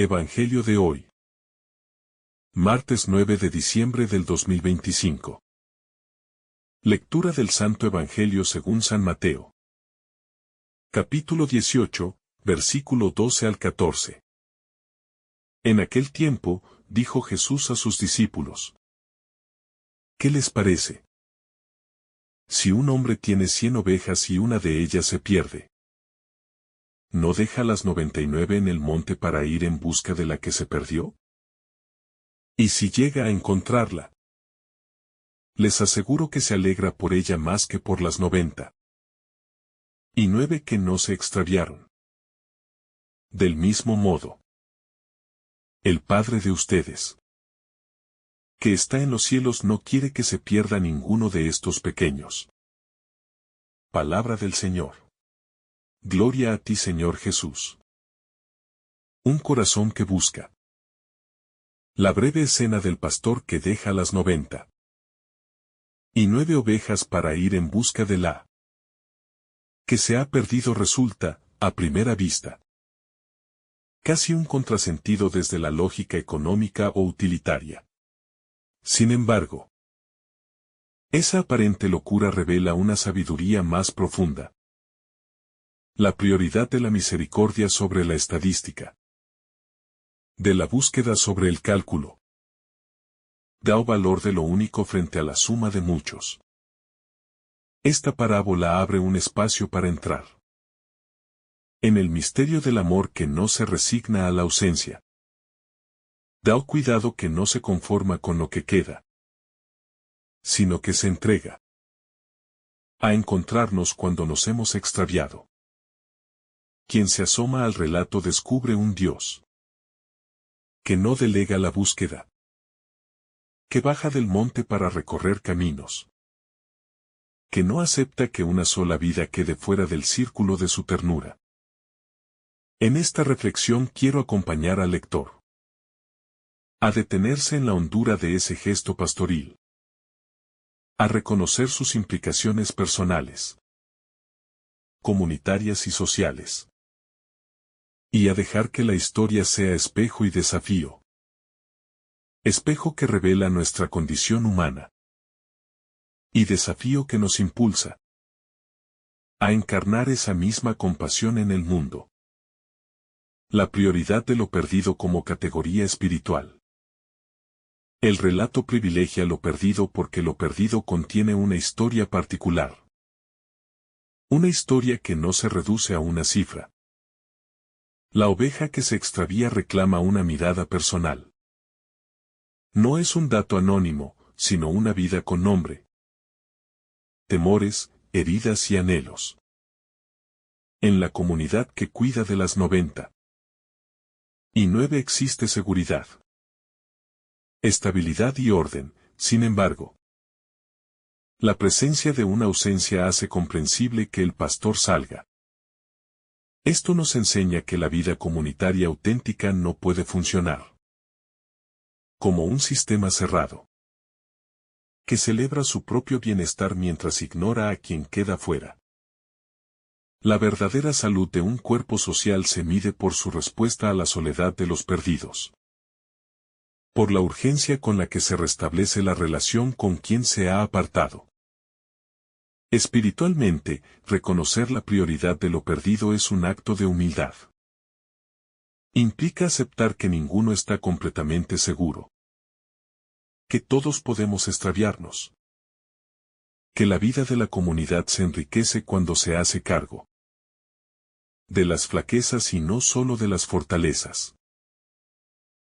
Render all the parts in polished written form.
Evangelio de hoy. Martes 9 de diciembre del 2025. Lectura del Santo Evangelio según San Mateo. Capítulo 18, versículo 12 al 14. En aquel tiempo, dijo Jesús a sus discípulos: ¿Qué les parece? Si un hombre tiene 100 ovejas y una de ellas se pierde, ¿no deja las 99 en el monte para ir en busca de la que se perdió? Y si llega a encontrarla, les aseguro que se alegra por ella más que por las 99 que no se extraviaron. Del mismo modo, el Padre de ustedes, que está en los cielos, no quiere que se pierda ninguno de estos pequeños. Palabra del Señor. Gloria a ti, Señor Jesús. Un corazón que busca. La breve escena del pastor que deja las 99 ovejas para ir en busca de la que se ha perdido resulta, a primera vista, casi un contrasentido desde la lógica económica o utilitaria. Sin embargo, esa aparente locura revela una sabiduría más profunda. La prioridad de la misericordia sobre la estadística. De la búsqueda sobre el cálculo. Da valor de lo único frente a la suma de muchos. Esta parábola abre un espacio para entrar en el misterio del amor que no se resigna a la ausencia. Da cuidado que no se conforma con lo que queda, sino que se entrega a encontrarnos cuando nos hemos extraviado. Quien se asoma al relato descubre un Dios que no delega la búsqueda, que baja del monte para recorrer caminos, que no acepta que una sola vida quede fuera del círculo de su ternura. En esta reflexión quiero acompañar al lector a detenerse en la hondura de ese gesto pastoril, a reconocer sus implicaciones personales, comunitarias y sociales, y a dejar que la historia sea espejo y desafío. Espejo que revela nuestra condición humana, y desafío que nos impulsa a encarnar esa misma compasión en el mundo. La prioridad de lo perdido como categoría espiritual. El relato privilegia lo perdido porque lo perdido contiene una historia particular. Una historia que no se reduce a una cifra. La oveja que se extravía reclama una mirada personal. No es un dato anónimo, sino una vida con nombre. Temores, heridas y anhelos. En la comunidad que cuida de las 99 existe seguridad, estabilidad y orden. Sin embargo, la presencia de una ausencia hace comprensible que el pastor salga. Esto nos enseña que la vida comunitaria auténtica no puede funcionar como un sistema cerrado, que celebra su propio bienestar mientras ignora a quien queda fuera. La verdadera salud de un cuerpo social se mide por su respuesta a la soledad de los perdidos, por la urgencia con la que se restablece la relación con quien se ha apartado. Espiritualmente, reconocer la prioridad de lo perdido es un acto de humildad. Implica aceptar que ninguno está completamente seguro, que todos podemos extraviarnos, que la vida de la comunidad se enriquece cuando se hace cargo de las flaquezas y no solo de las fortalezas.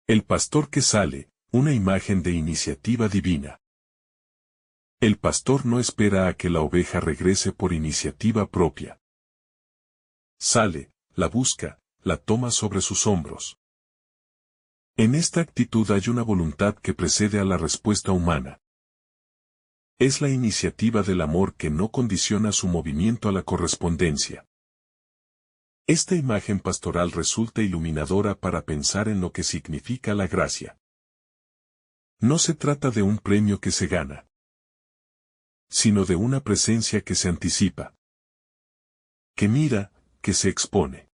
El pastor que sale, una imagen de iniciativa divina. El pastor no espera a que la oveja regrese por iniciativa propia. Sale, la busca, la toma sobre sus hombros. En esta actitud hay una voluntad que precede a la respuesta humana. Es la iniciativa del amor que no condiciona su movimiento a la correspondencia. Esta imagen pastoral resulta iluminadora para pensar en lo que significa la gracia. No se trata de un premio que se gana, sino de una presencia que se anticipa, que mira, que se expone.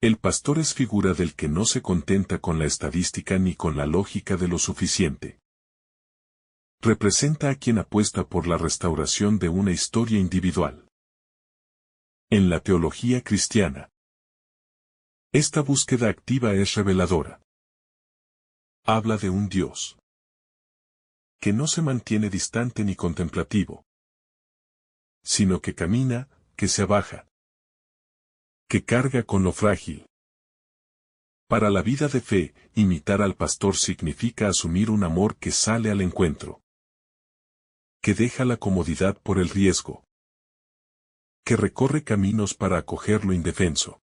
El pastor es figura del que no se contenta con la estadística ni con la lógica de lo suficiente. Representa a quien apuesta por la restauración de una historia individual. En la teología cristiana, esta búsqueda activa es reveladora. Habla de un Dios que no se mantiene distante ni contemplativo, sino que camina, que se abaja, que carga con lo frágil. Para la vida de fe, imitar al pastor significa asumir un amor que sale al encuentro, que deja la comodidad por el riesgo, que recorre caminos para acoger lo indefenso.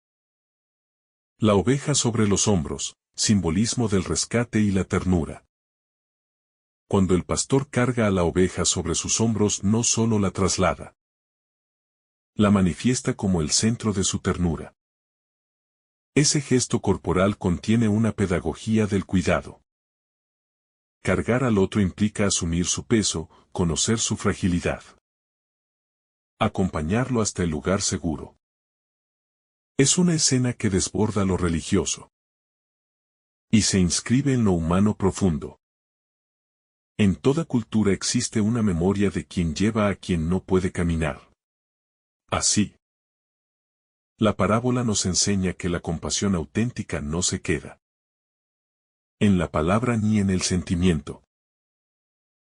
La oveja sobre los hombros, simbolismo del rescate y la ternura. Cuando el pastor carga a la oveja sobre sus hombros, no solo la traslada, la manifiesta como el centro de su ternura. Ese gesto corporal contiene una pedagogía del cuidado. Cargar al otro implica asumir su peso, conocer su fragilidad. Acompañarlo hasta el lugar seguro. Es una escena que desborda lo religioso y se inscribe en lo humano profundo. En toda cultura existe una memoria de quien lleva a quien no puede caminar. Así, la parábola nos enseña que la compasión auténtica no se queda en la palabra ni en el sentimiento,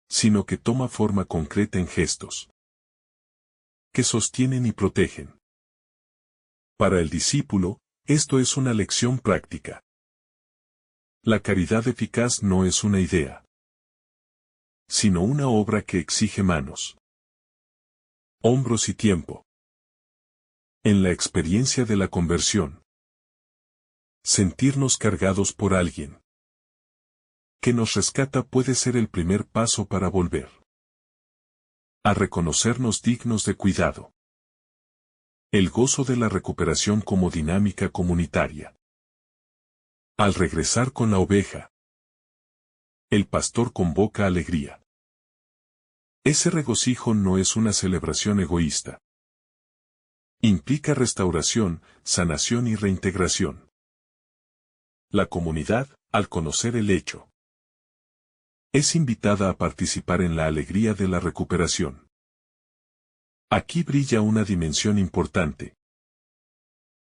sino que toma forma concreta en gestos que sostienen y protegen. Para el discípulo, esto es una lección práctica. La caridad eficaz no es una idea, sino una obra que exige manos, hombros y tiempo. En la experiencia de la conversión, sentirnos cargados por alguien que nos rescata puede ser el primer paso para volver a reconocernos dignos de cuidado. El gozo de la recuperación como dinámica comunitaria. Al regresar con la oveja, el pastor convoca alegría. Ese regocijo no es una celebración egoísta. Implica restauración, sanación y reintegración. La comunidad, al conocer el hecho, es invitada a participar en la alegría de la recuperación. Aquí brilla una dimensión importante.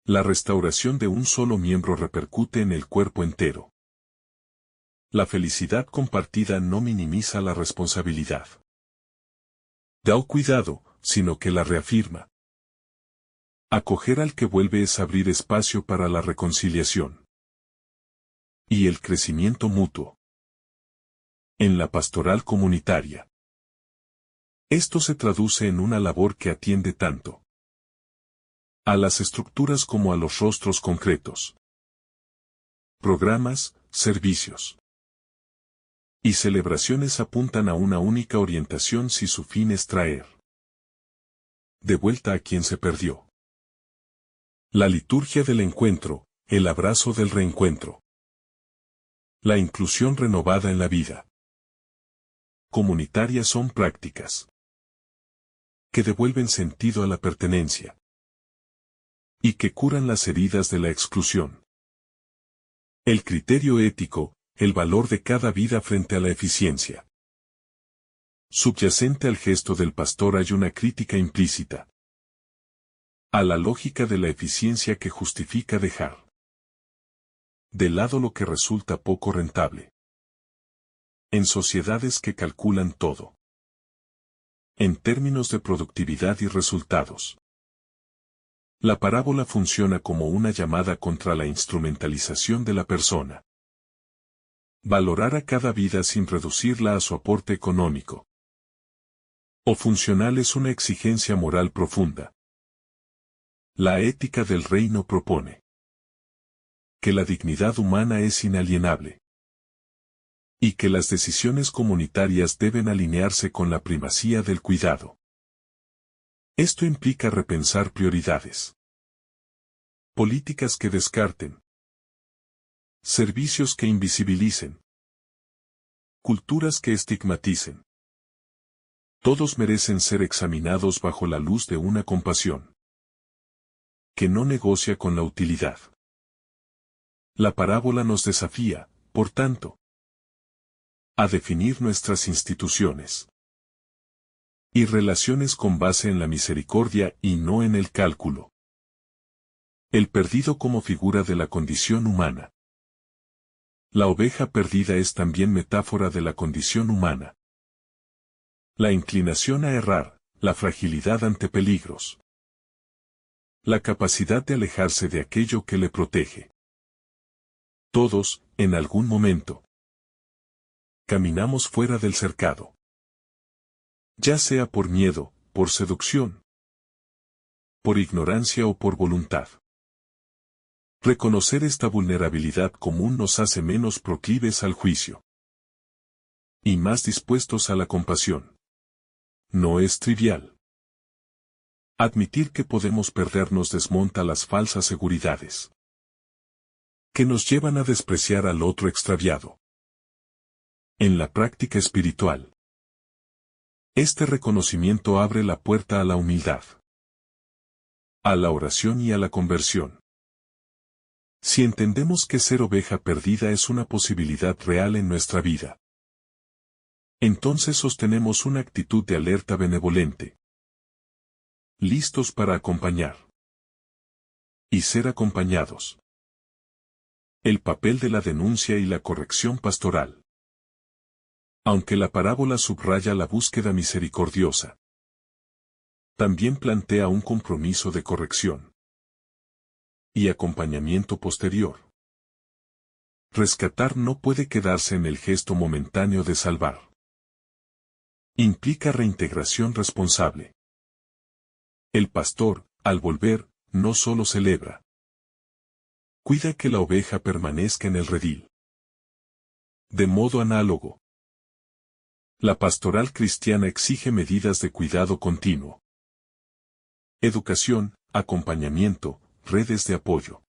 La restauración de un solo miembro repercute en el cuerpo entero. La felicidad compartida no minimiza la responsabilidad. Da cuidado, sino que la reafirma. Acoger al que vuelve es abrir espacio para la reconciliación y el crecimiento mutuo. En la pastoral comunitaria, esto se traduce en una labor que atiende tanto a las estructuras como a los rostros concretos. Programas, servicios y celebraciones apuntan a una única orientación si su fin es traer de vuelta a quien se perdió. La liturgia del encuentro, el abrazo del reencuentro. La inclusión renovada en la vida comunitaria son prácticas que devuelven sentido a la pertenencia y que curan las heridas de la exclusión. El criterio ético, el valor de cada vida frente a la eficiencia. Subyacente al gesto del pastor hay una crítica implícita a la lógica de la eficiencia que justifica dejar de lado lo que resulta poco rentable. En sociedades que calculan todo en términos de productividad y resultados, la parábola funciona como una llamada contra la instrumentalización de la persona. Valorar a cada vida sin reducirla a su aporte económico o funcional es una exigencia moral profunda. La ética del reino propone que la dignidad humana es inalienable y que las decisiones comunitarias deben alinearse con la primacía del cuidado. Esto implica repensar prioridades. Políticas que descarten. Servicios que invisibilicen. Culturas que estigmaticen. Todos merecen ser examinados bajo la luz de una compasión que no negocia con la utilidad. La parábola nos desafía, por tanto, a definir nuestras instituciones y relaciones con base en la misericordia y no en el cálculo. El perdido como figura de la condición humana. La oveja perdida es también metáfora de la condición humana. La inclinación a errar, la fragilidad ante peligros. La capacidad de alejarse de aquello que le protege. Todos, en algún momento, caminamos fuera del cercado. Ya sea por miedo, por seducción, por ignorancia o por voluntad. Reconocer esta vulnerabilidad común nos hace menos proclives al juicio y más dispuestos a la compasión. No es trivial. Admitir que podemos perdernos desmonta las falsas seguridades que nos llevan a despreciar al otro extraviado. En la práctica espiritual, este reconocimiento abre la puerta a la humildad, a la oración y a la conversión. Si entendemos que ser oveja perdida es una posibilidad real en nuestra vida, entonces sostenemos una actitud de alerta benevolente, listos para acompañar y ser acompañados. El papel de la denuncia y la corrección pastoral. Aunque la parábola subraya la búsqueda misericordiosa, también plantea un compromiso de corrección y acompañamiento posterior. Rescatar no puede quedarse en el gesto momentáneo de salvar. Implica reintegración responsable. El pastor, al volver, no solo celebra. Cuida que la oveja permanezca en el redil. De modo análogo, la pastoral cristiana exige medidas de cuidado continuo. Educación, acompañamiento, redes de apoyo.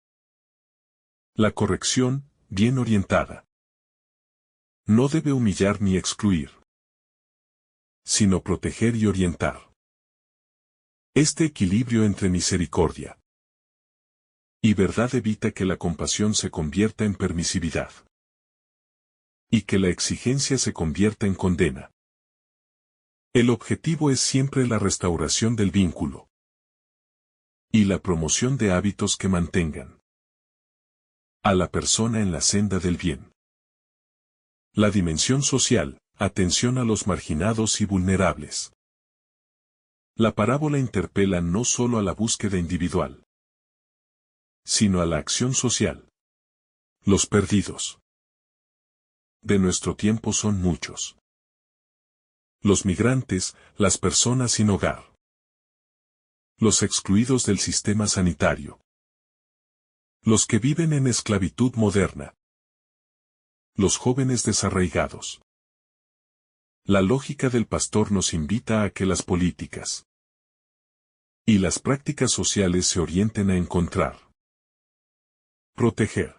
La corrección, bien orientada, no debe humillar ni excluir, sino proteger y orientar. Este equilibrio entre misericordia y verdad evita que la compasión se convierta en permisividad y que la exigencia se convierta en condena. El objetivo es siempre la restauración del vínculo y la promoción de hábitos que mantengan a la persona en la senda del bien. La dimensión social, atención a los marginados y vulnerables. La parábola interpela no solo a la búsqueda individual, sino a la acción social. Los perdidos de nuestro tiempo son muchos. Los migrantes, las personas sin hogar. Los excluidos del sistema sanitario. Los que viven en esclavitud moderna. Los jóvenes desarraigados. La lógica del pastor nos invita a que las políticas y las prácticas sociales se orienten a encontrar, proteger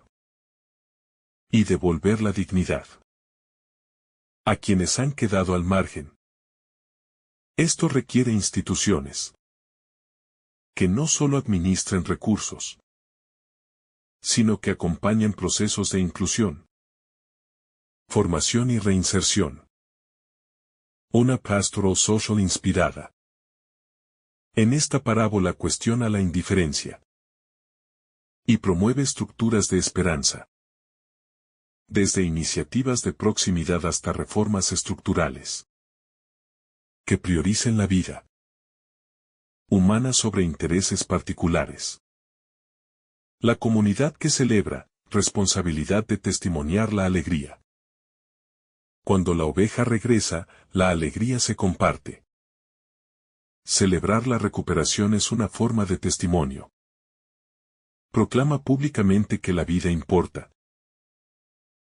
y devolver la dignidad a quienes han quedado al margen. Esto requiere instituciones que no solo administren recursos, sino que acompañen procesos de inclusión, formación y reinserción. Una pastoral social inspirada. En esta parábola cuestiona la indiferencia y promueve estructuras de esperanza. Desde iniciativas de proximidad hasta reformas estructurales que prioricen la vida humana sobre intereses particulares. La comunidad que celebra, responsabilidad de testimoniar la alegría. Cuando la oveja regresa, la alegría se comparte. Celebrar la recuperación es una forma de testimonio. Proclama públicamente que la vida importa,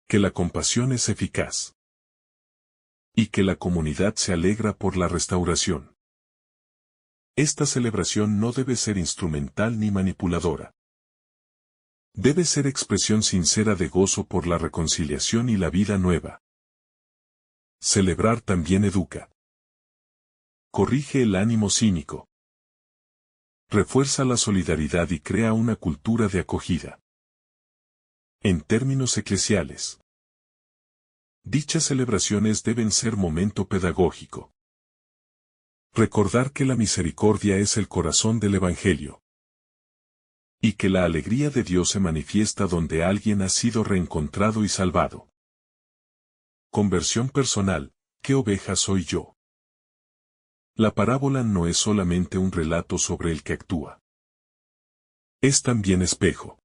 que la compasión es eficaz y que la comunidad se alegra por la restauración. Esta celebración no debe ser instrumental ni manipuladora. Debe ser expresión sincera de gozo por la reconciliación y la vida nueva. Celebrar también educa. Corrige el ánimo cínico. Refuerza la solidaridad y crea una cultura de acogida. En términos eclesiales, dichas celebraciones deben ser momento pedagógico. Recordar que la misericordia es el corazón del Evangelio. Y que la alegría de Dios se manifiesta donde alguien ha sido reencontrado y salvado. Conversión personal, ¿qué oveja soy yo? La parábola no es solamente un relato sobre el que actúa. Es también espejo.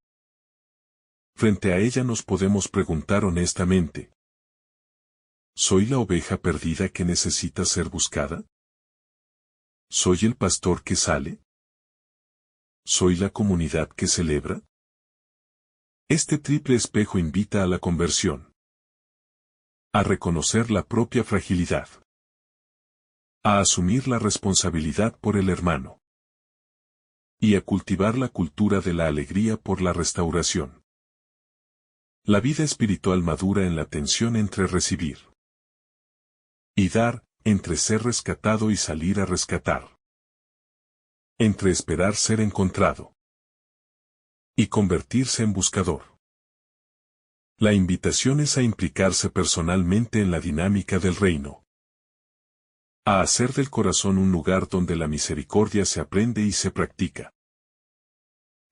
Frente a ella nos podemos preguntar honestamente: ¿soy la oveja perdida que necesita ser buscada? ¿Soy el pastor que sale? ¿Soy la comunidad que celebra? Este triple espejo invita a la conversión. A reconocer la propia fragilidad. A asumir la responsabilidad por el hermano. Y a cultivar la cultura de la alegría por la restauración. La vida espiritual madura en la tensión entre recibir y dar, entre ser rescatado y salir a rescatar. Entre esperar ser encontrado y convertirse en buscador. La invitación es a implicarse personalmente en la dinámica del reino. A hacer del corazón un lugar donde la misericordia se aprende y se practica.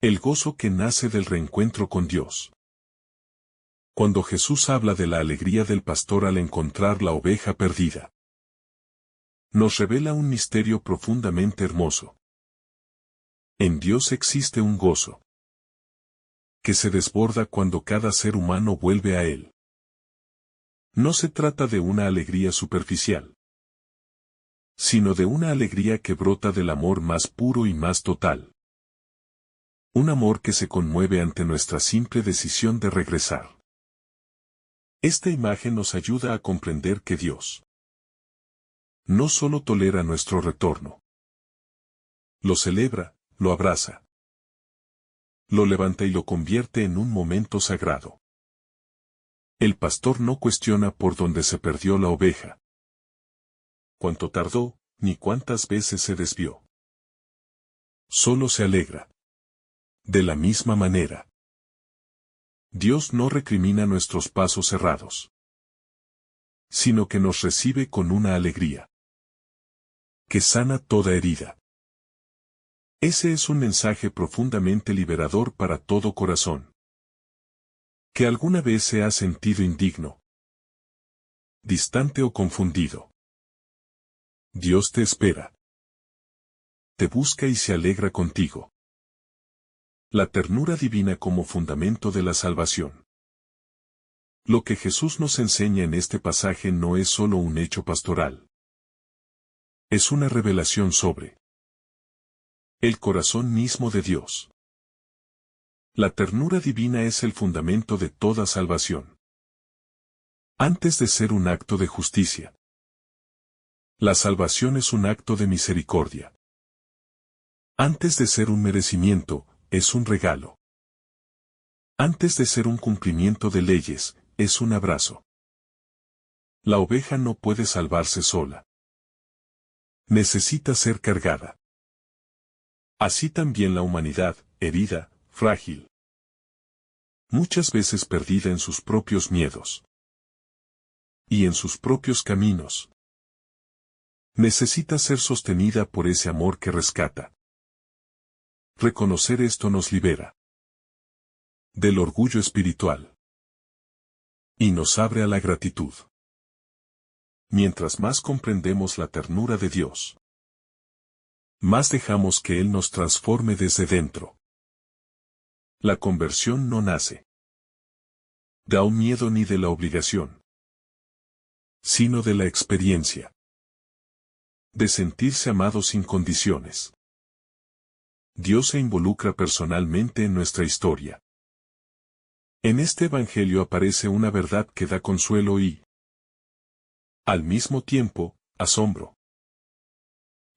El gozo que nace del reencuentro con Dios. Cuando Jesús habla de la alegría del pastor al encontrar la oveja perdida, nos revela un misterio profundamente hermoso. En Dios existe un gozo que se desborda cuando cada ser humano vuelve a Él. No se trata de una alegría superficial, sino de una alegría que brota del amor más puro y más total. Un amor que se conmueve ante nuestra simple decisión de regresar. Esta imagen nos ayuda a comprender que Dios no solo tolera nuestro retorno, lo celebra, lo abraza, lo levanta y lo convierte en un momento sagrado. El pastor no cuestiona por dónde se perdió la oveja, cuánto tardó, ni cuántas veces se desvió. Solo se alegra. De la misma manera, Dios no recrimina nuestros pasos errados, sino que nos recibe con una alegría que sana toda herida. Ese es un mensaje profundamente liberador para todo corazón que alguna vez se ha sentido indigno, distante o confundido. Dios te espera. Te busca y se alegra contigo. La ternura divina como fundamento de la salvación. Lo que Jesús nos enseña en este pasaje no es solo un hecho pastoral. Es una revelación sobre el corazón mismo de Dios. La ternura divina es el fundamento de toda salvación. Antes de ser un acto de justicia, la salvación es un acto de misericordia. Antes de ser un merecimiento, es un regalo. Antes de ser un cumplimiento de leyes, es un abrazo. La oveja no puede salvarse sola. Necesita ser cargada. Así también la humanidad, herida, frágil. Muchas veces perdida en sus propios miedos. Y en sus propios caminos. Necesita ser sostenida por ese amor que rescata. Reconocer esto nos libera del orgullo espiritual. Y nos abre a la gratitud. Mientras más comprendemos la ternura de Dios, más dejamos que Él nos transforme desde dentro. La conversión no nace de un miedo ni de la obligación, sino de la experiencia de sentirse amado sin condiciones. Dios se involucra personalmente en nuestra historia. En este Evangelio aparece una verdad que da consuelo y, al mismo tiempo, asombro.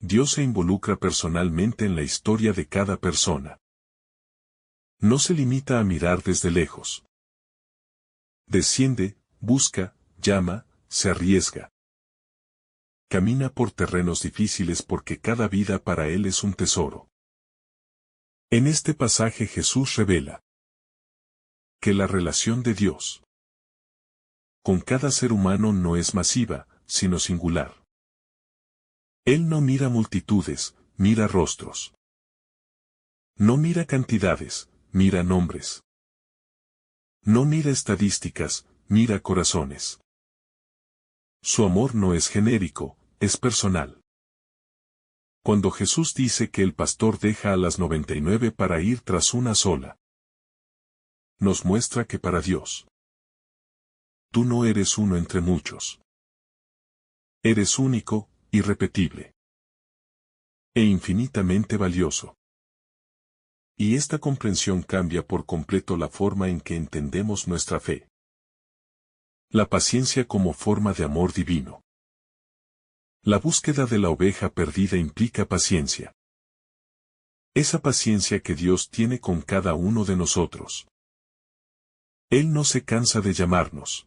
Dios se involucra personalmente en la historia de cada persona. No se limita a mirar desde lejos. Desciende, busca, llama, se arriesga. Camina por terrenos difíciles porque cada vida para Él es un tesoro. En este pasaje Jesús revela que la relación de Dios con cada ser humano no es masiva, sino singular. Él no mira multitudes, mira rostros. No mira cantidades, mira nombres. No mira estadísticas, mira corazones. Su amor no es genérico, es personal. Cuando Jesús dice que el pastor deja a las 99 para ir tras una sola, nos muestra que para Dios, tú no eres uno entre muchos. Eres único, irrepetible e infinitamente valioso. Y esta comprensión cambia por completo la forma en que entendemos nuestra fe. La paciencia como forma de amor divino. La búsqueda de la oveja perdida implica paciencia. Esa paciencia que Dios tiene con cada uno de nosotros. Él no se cansa de llamarnos.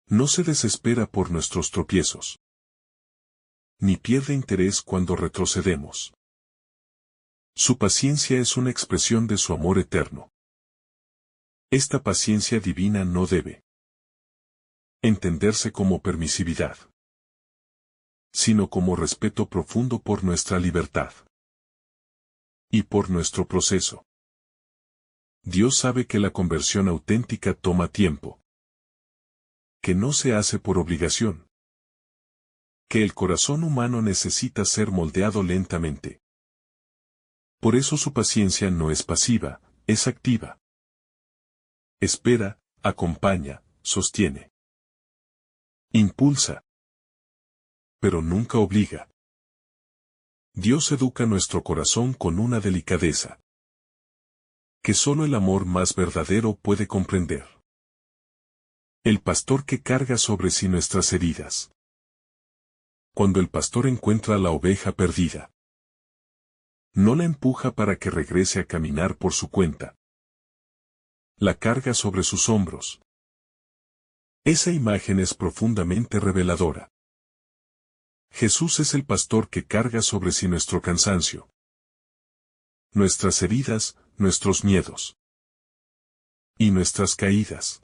No se desespera por nuestros tropiezos. Ni pierde interés cuando retrocedemos. Su paciencia es una expresión de su amor eterno. Esta paciencia divina no debe entenderse como permisividad, sino como respeto profundo por nuestra libertad y por nuestro proceso. Dios sabe que la conversión auténtica toma tiempo, que no se hace por obligación, que el corazón humano necesita ser moldeado lentamente. Por eso su paciencia no es pasiva, es activa. Espera, acompaña, sostiene. Impulsa. Pero nunca obliga. Dios educa nuestro corazón con una delicadeza que solo el amor más verdadero puede comprender. El pastor que carga sobre sí nuestras heridas. Cuando el pastor encuentra a la oveja perdida, no la empuja para que regrese a caminar por su cuenta. La carga sobre sus hombros. Esa imagen es profundamente reveladora. Jesús es el pastor que carga sobre sí nuestro cansancio, nuestras heridas, nuestros miedos y nuestras caídas.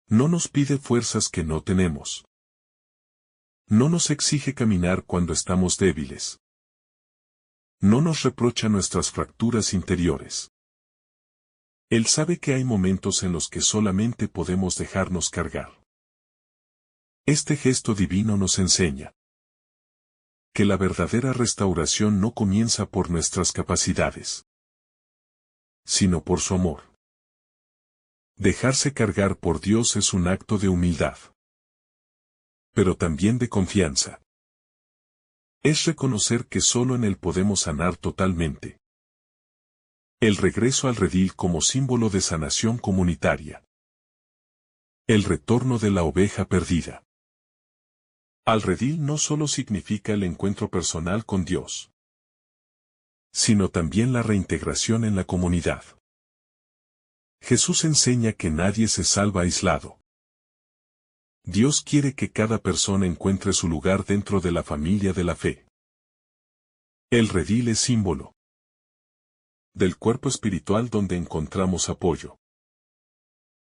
No nos pide fuerzas que no tenemos. No nos exige caminar cuando estamos débiles. No nos reprocha nuestras fracturas interiores. Él sabe que hay momentos en los que solamente podemos dejarnos cargar. Este gesto divino nos enseña que la verdadera restauración no comienza por nuestras capacidades, sino por su amor. Dejarse cargar por Dios es un acto de humildad, pero también de confianza. Es reconocer que solo en Él podemos sanar totalmente. El regreso al redil como símbolo de sanación comunitaria. El retorno de la oveja perdida. Al redil no solo significa el encuentro personal con Dios, sino también la reintegración en la comunidad. Jesús enseña que nadie se salva aislado. Dios quiere que cada persona encuentre su lugar dentro de la familia de la fe. El redil es símbolo del cuerpo espiritual donde encontramos apoyo,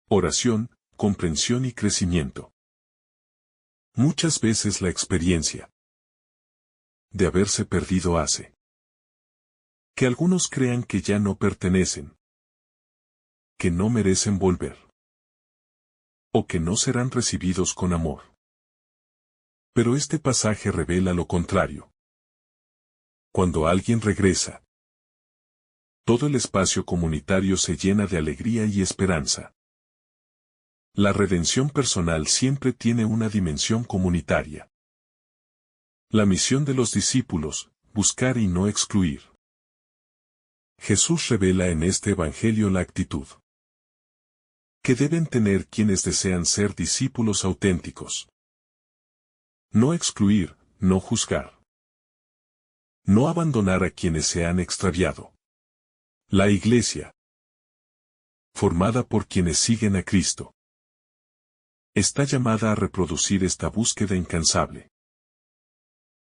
oración, comprensión y crecimiento. Muchas veces la experiencia de haberse perdido hace que algunos crean que ya no pertenecen, que no merecen volver, o que no serán recibidos con amor. Pero este pasaje revela lo contrario. Cuando alguien regresa, todo el espacio comunitario se llena de alegría y esperanza. La redención personal siempre tiene una dimensión comunitaria. La misión de los discípulos, buscar y no excluir. Jesús revela en este evangelio la actitud que deben tener quienes desean ser discípulos auténticos. No excluir, no juzgar. No abandonar a quienes se han extraviado. La Iglesia, formada por quienes siguen a Cristo, está llamada a reproducir esta búsqueda incansable.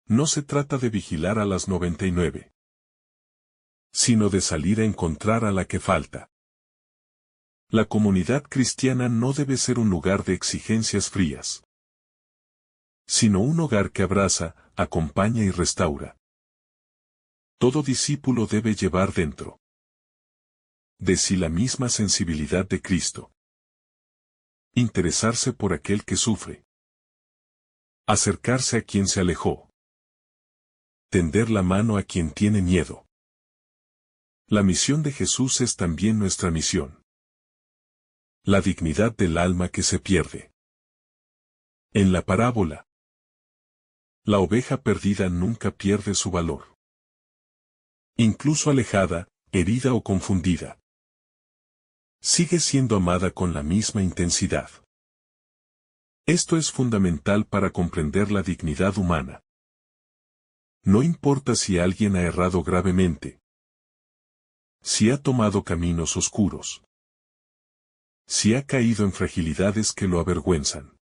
No se trata de vigilar a las 99, sino de salir a encontrar a la que falta. La comunidad cristiana no debe ser un lugar de exigencias frías, sino un hogar que abraza, acompaña y restaura. Todo discípulo debe llevar dentro de sí la misma sensibilidad de Cristo. Interesarse por aquel que sufre. Acercarse a quien se alejó. Tender la mano a quien tiene miedo. La misión de Jesús es también nuestra misión. La dignidad del alma que se pierde. En la parábola, la oveja perdida nunca pierde su valor. Incluso alejada, herida o confundida, sigue siendo amada con la misma intensidad. Esto es fundamental para comprender la dignidad humana. No importa si alguien ha errado gravemente, si ha tomado caminos oscuros, si ha caído en fragilidades que lo avergüenzan.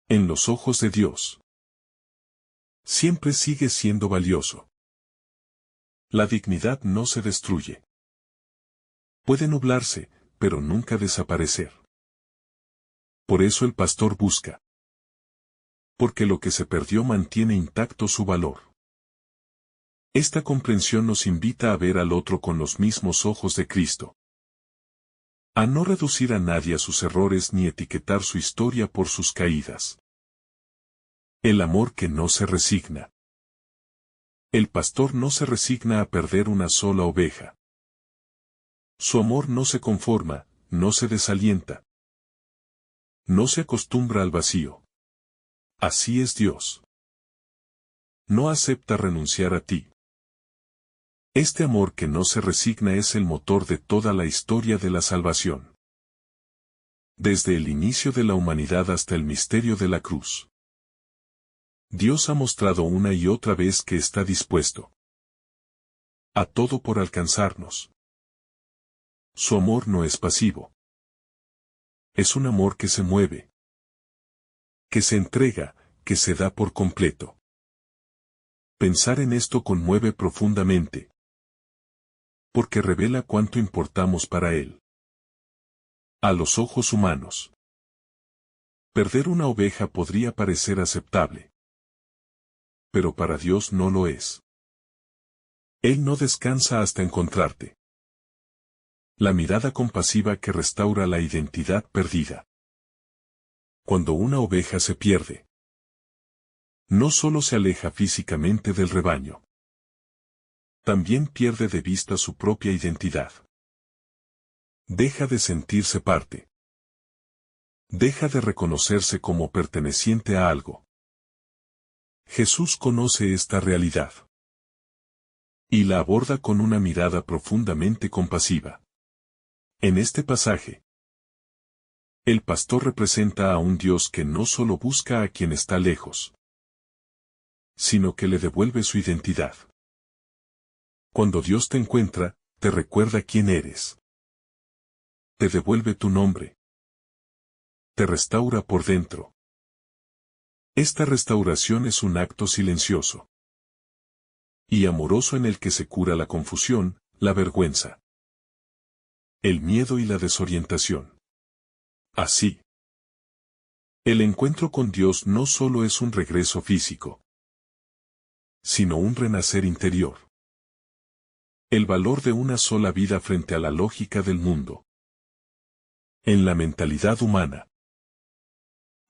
En los ojos de Dios, siempre sigue siendo valioso. La dignidad no se destruye. Puede nublarse, pero nunca desaparecer. Por eso el pastor busca. Porque lo que se perdió mantiene intacto su valor. Esta comprensión nos invita a ver al otro con los mismos ojos de Cristo. A no reducir a nadie a sus errores ni etiquetar su historia por sus caídas. El amor que no se resigna. El pastor no se resigna a perder una sola oveja. Su amor no se conforma, no se desalienta. No se acostumbra al vacío. Así es Dios. No acepta renunciar a ti. Este amor que no se resigna es el motor de toda la historia de la salvación. Desde el inicio de la humanidad hasta el misterio de la cruz. Dios ha mostrado una y otra vez que está dispuesto a todo por alcanzarnos. Su amor no es pasivo. Es un amor que se mueve, que se entrega, que se da por completo. Pensar en esto conmueve profundamente, porque revela cuánto importamos para Él. A los ojos humanos, perder una oveja podría parecer aceptable. Pero para Dios no lo es. Él no descansa hasta encontrarte. La mirada compasiva que restaura la identidad perdida. Cuando una oveja se pierde, no solo se aleja físicamente del rebaño, también pierde de vista su propia identidad. Deja de sentirse parte. Deja de reconocerse como perteneciente a algo. Jesús conoce esta realidad y la aborda con una mirada profundamente compasiva. En este pasaje, el pastor representa a un Dios que no solo busca a quien está lejos, sino que le devuelve su identidad. Cuando Dios te encuentra, te recuerda quién eres. Te devuelve tu nombre. Te restaura por dentro. Esta restauración es un acto silencioso y amoroso en el que se cura la confusión, la vergüenza, el miedo y la desorientación. Así, el encuentro con Dios no solo es un regreso físico, sino un renacer interior. El valor de una sola vida frente a la lógica del mundo. En la mentalidad humana,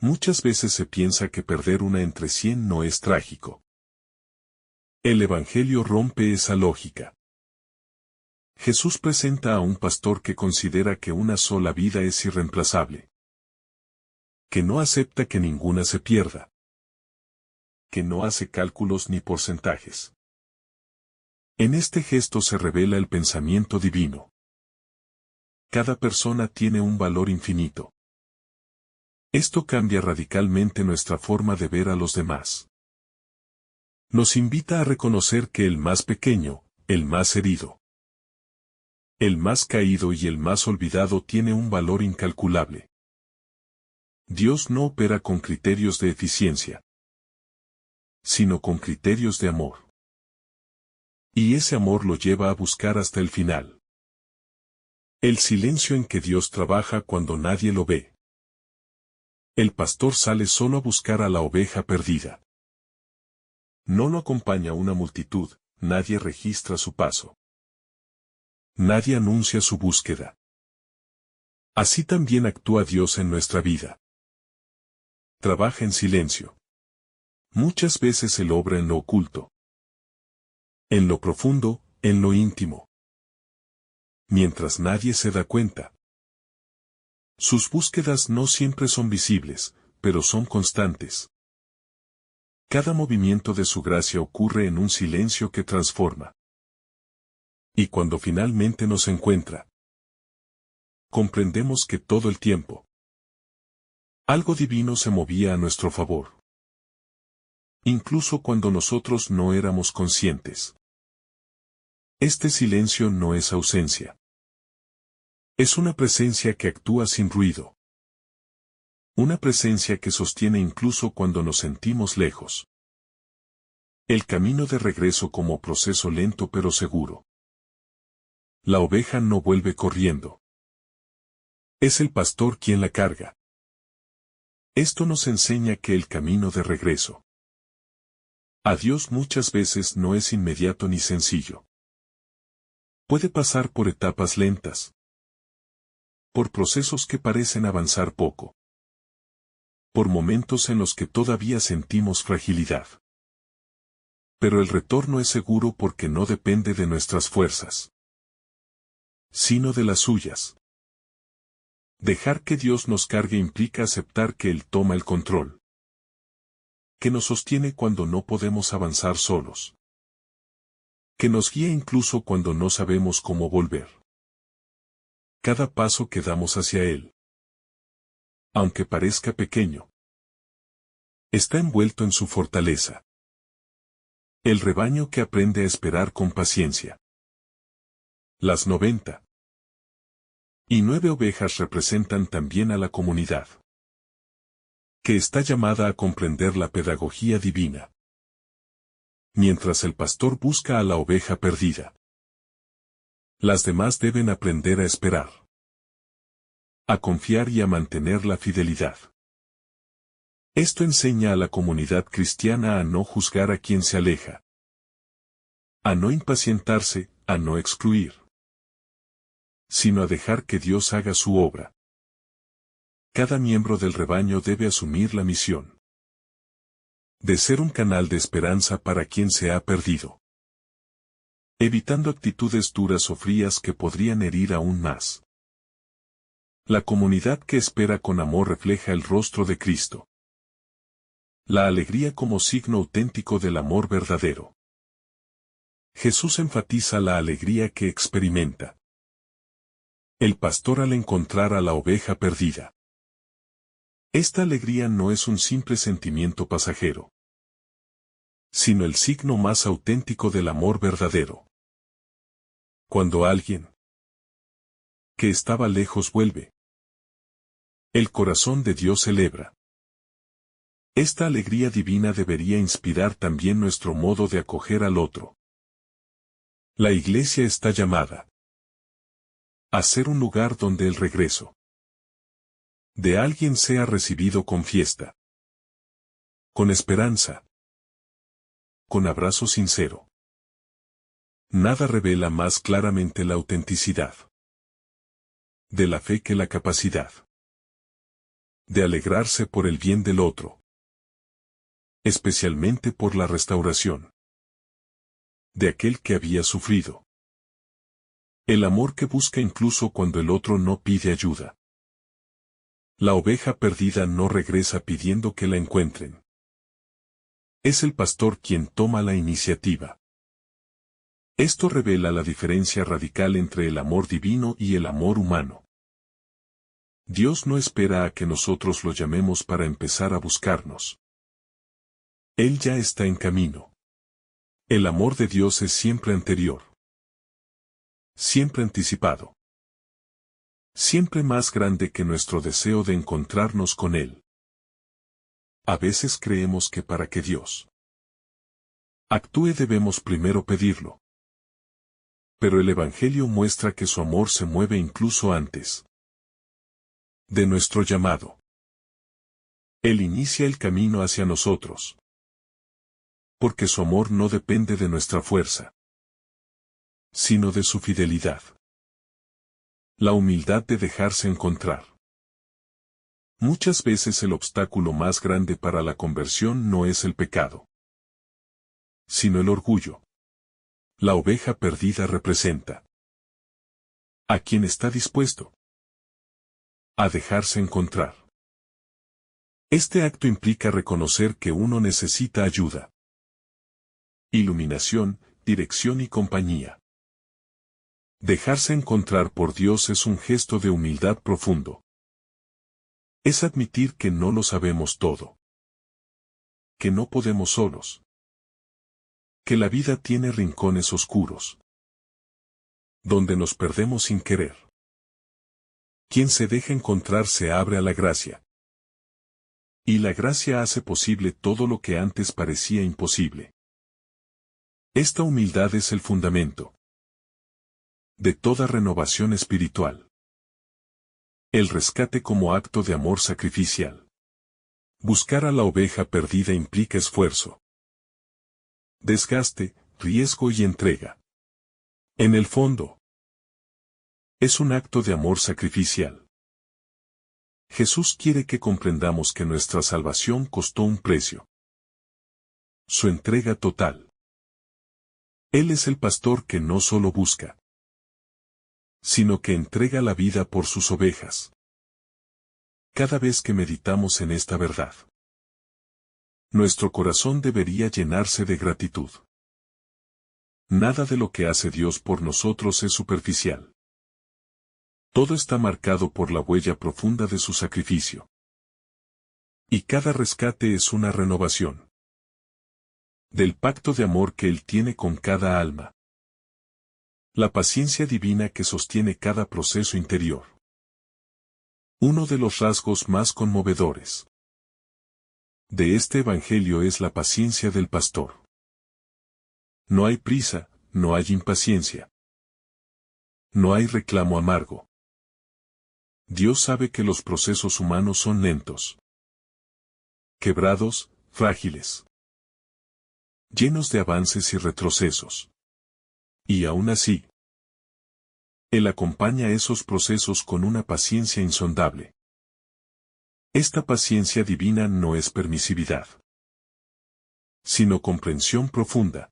muchas veces se piensa que perder una entre 100 no es trágico. El Evangelio rompe esa lógica. Jesús presenta a un pastor que considera que una sola vida es irreemplazable. Que no acepta que ninguna se pierda. Que no hace cálculos ni porcentajes. En este gesto se revela el pensamiento divino. Cada persona tiene un valor infinito. Esto cambia radicalmente nuestra forma de ver a los demás. Nos invita a reconocer que el más pequeño, el más herido, el más caído y el más olvidado tiene un valor incalculable. Dios no opera con criterios de eficiencia, sino con criterios de amor. Y ese amor lo lleva a buscar hasta el final. El silencio en que Dios trabaja cuando nadie lo ve. El pastor sale solo a buscar a la oveja perdida. No lo acompaña una multitud, nadie registra su paso. Nadie anuncia su búsqueda. Así también actúa Dios en nuestra vida. Trabaja en silencio. Muchas veces Él obra en lo oculto. En lo profundo, en lo íntimo. Mientras nadie se da cuenta. Sus búsquedas no siempre son visibles, pero son constantes. Cada movimiento de su gracia ocurre en un silencio que transforma. Y cuando finalmente nos encuentra, comprendemos que todo el tiempo algo divino se movía a nuestro favor. Incluso cuando nosotros no éramos conscientes. Este silencio no es ausencia. Es una presencia que actúa sin ruido. Una presencia que sostiene incluso cuando nos sentimos lejos. El camino de regreso como proceso lento pero seguro. La oveja no vuelve corriendo. Es el pastor quien la carga. Esto nos enseña que el camino de regreso a Dios muchas veces no es inmediato ni sencillo. Puede pasar por etapas lentas. Por procesos que parecen avanzar poco. Por momentos en los que todavía sentimos fragilidad. Pero el retorno es seguro porque no depende de nuestras fuerzas, sino de las suyas. Dejar que Dios nos cargue implica aceptar que Él toma el control. Que nos sostiene cuando no podemos avanzar solos. Que nos guía incluso cuando no sabemos cómo volver. Cada paso que damos hacia Él, aunque parezca pequeño, está envuelto en su fortaleza. El rebaño que aprende a esperar con paciencia. Las 99 ovejas representan también a la comunidad, que está llamada a comprender la pedagogía divina. Mientras el pastor busca a la oveja perdida, las demás deben aprender a esperar, a confiar y a mantener la fidelidad. Esto enseña a la comunidad cristiana a no juzgar a quien se aleja, a no impacientarse, a no excluir, sino a dejar que Dios haga su obra. Cada miembro del rebaño debe asumir la misión de ser un canal de esperanza para quien se ha perdido, evitando actitudes duras o frías que podrían herir aún más. La comunidad que espera con amor refleja el rostro de Cristo. La alegría como signo auténtico del amor verdadero. Jesús enfatiza la alegría que experimenta el pastor al encontrar a la oveja perdida. Esta alegría no es un simple sentimiento pasajero, sino el signo más auténtico del amor verdadero. Cuando alguien que estaba lejos vuelve, el corazón de Dios celebra. Esta alegría divina debería inspirar también nuestro modo de acoger al otro. La iglesia está llamada a ser un lugar donde el regreso de alguien sea recibido con fiesta, con esperanza, con abrazo sincero. Nada revela más claramente la autenticidad de la fe que la capacidad de alegrarse por el bien del otro, especialmente por la restauración de aquel que había sufrido. El amor que busca incluso cuando el otro no pide ayuda. La oveja perdida no regresa pidiendo que la encuentren. Es el pastor quien toma la iniciativa. Esto revela la diferencia radical entre el amor divino y el amor humano. Dios no espera a que nosotros lo llamemos para empezar a buscarnos. Él ya está en camino. El amor de Dios es siempre anterior. Siempre anticipado. Siempre más grande que nuestro deseo de encontrarnos con Él. A veces creemos que para que Dios actúe debemos primero pedirlo. Pero el Evangelio muestra que su amor se mueve incluso antes de nuestro llamado. Él inicia el camino hacia nosotros. Porque su amor no depende de nuestra fuerza, sino de su fidelidad. La humildad de dejarse encontrar. Muchas veces el obstáculo más grande para la conversión no es el pecado, sino el orgullo. La oveja perdida representa a quien está dispuesto a dejarse encontrar. Este acto implica reconocer que uno necesita ayuda, iluminación, dirección y compañía. Dejarse encontrar por Dios es un gesto de humildad profundo. Es admitir que no lo sabemos todo, que no podemos solos, que la vida tiene rincones oscuros, donde nos perdemos sin querer. Quien se deja encontrar se abre a la gracia. Y la gracia hace posible todo lo que antes parecía imposible. Esta humildad es el fundamento de toda renovación espiritual. El rescate como acto de amor sacrificial. Buscar a la oveja perdida implica esfuerzo, desgaste, riesgo y entrega. En el fondo, es un acto de amor sacrificial. Jesús quiere que comprendamos que nuestra salvación costó un precio. Su entrega total. Él es el pastor que no solo busca, sino que entrega la vida por sus ovejas. Cada vez que meditamos en esta verdad, nuestro corazón debería llenarse de gratitud. Nada de lo que hace Dios por nosotros es superficial. Todo está marcado por la huella profunda de su sacrificio. Y cada rescate es una renovación del pacto de amor que Él tiene con cada alma. La paciencia divina que sostiene cada proceso interior. Uno de los rasgos más conmovedores de este Evangelio es la paciencia del pastor. No hay prisa, no hay impaciencia. No hay reclamo amargo. Dios sabe que los procesos humanos son lentos, quebrados, frágiles, llenos de avances y retrocesos. Y aún así, Él acompaña esos procesos con una paciencia insondable. Esta paciencia divina no es permisividad, sino comprensión profunda.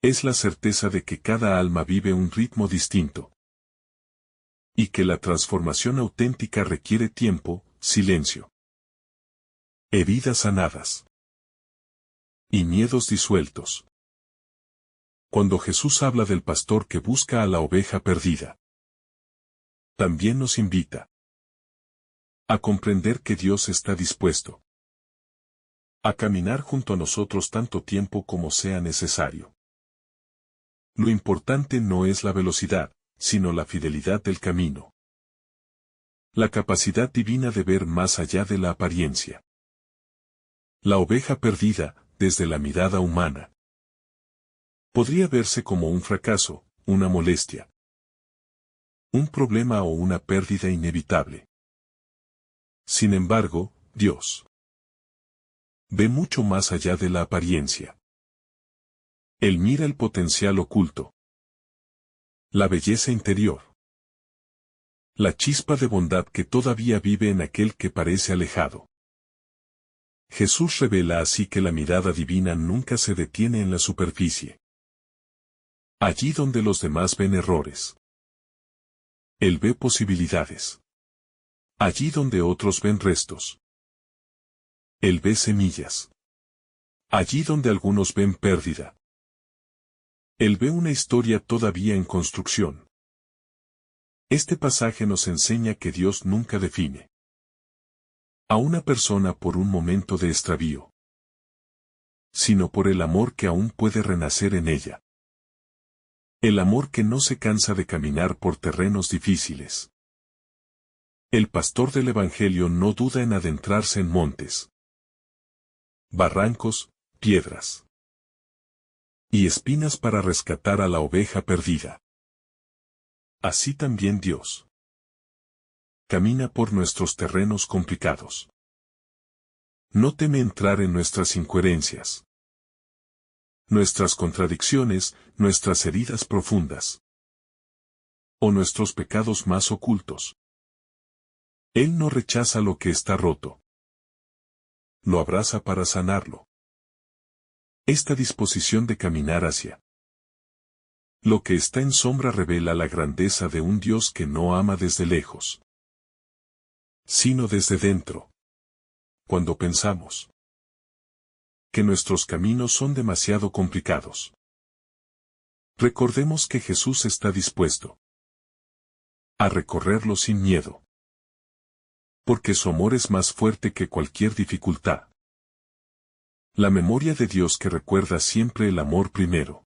Es la certeza de que cada alma vive un ritmo distinto. Y que la transformación auténtica requiere tiempo, silencio, heridas sanadas y miedos disueltos. Cuando Jesús habla del pastor que busca a la oveja perdida, también nos invita a comprender que Dios está dispuesto a caminar junto a nosotros tanto tiempo como sea necesario. Lo importante no es la velocidad, sino la fidelidad del camino. La capacidad divina de ver más allá de la apariencia. La oveja perdida, desde la mirada humana, podría verse como un fracaso, una molestia, un problema o una pérdida inevitable. Sin embargo, Dios ve mucho más allá de la apariencia. Él mira el potencial oculto, la belleza interior, la chispa de bondad que todavía vive en aquel que parece alejado. Jesús revela así que la mirada divina nunca se detiene en la superficie. Allí donde los demás ven errores, Él ve posibilidades. Allí donde otros ven restos, Él ve semillas. Allí donde algunos ven pérdida, Él ve una historia todavía en construcción. Este pasaje nos enseña que Dios nunca define a una persona por un momento de extravío, sino por el amor que aún puede renacer en ella. El amor que no se cansa de caminar por terrenos difíciles. El pastor del Evangelio no duda en adentrarse en montes, barrancos, piedras, y espinas para rescatar a la oveja perdida. Así también Dios camina por nuestros terrenos complicados. No teme entrar en nuestras incoherencias, nuestras contradicciones, nuestras heridas profundas, o nuestros pecados más ocultos. Él no rechaza lo que está roto. Lo abraza para sanarlo. Esta disposición de caminar hacia lo que está en sombra revela la grandeza de un Dios que no ama desde lejos, sino desde dentro. Cuando pensamos que nuestros caminos son demasiado complicados, recordemos que Jesús está dispuesto a recorrerlo sin miedo, porque su amor es más fuerte que cualquier dificultad. La memoria de Dios que recuerda siempre el amor primero,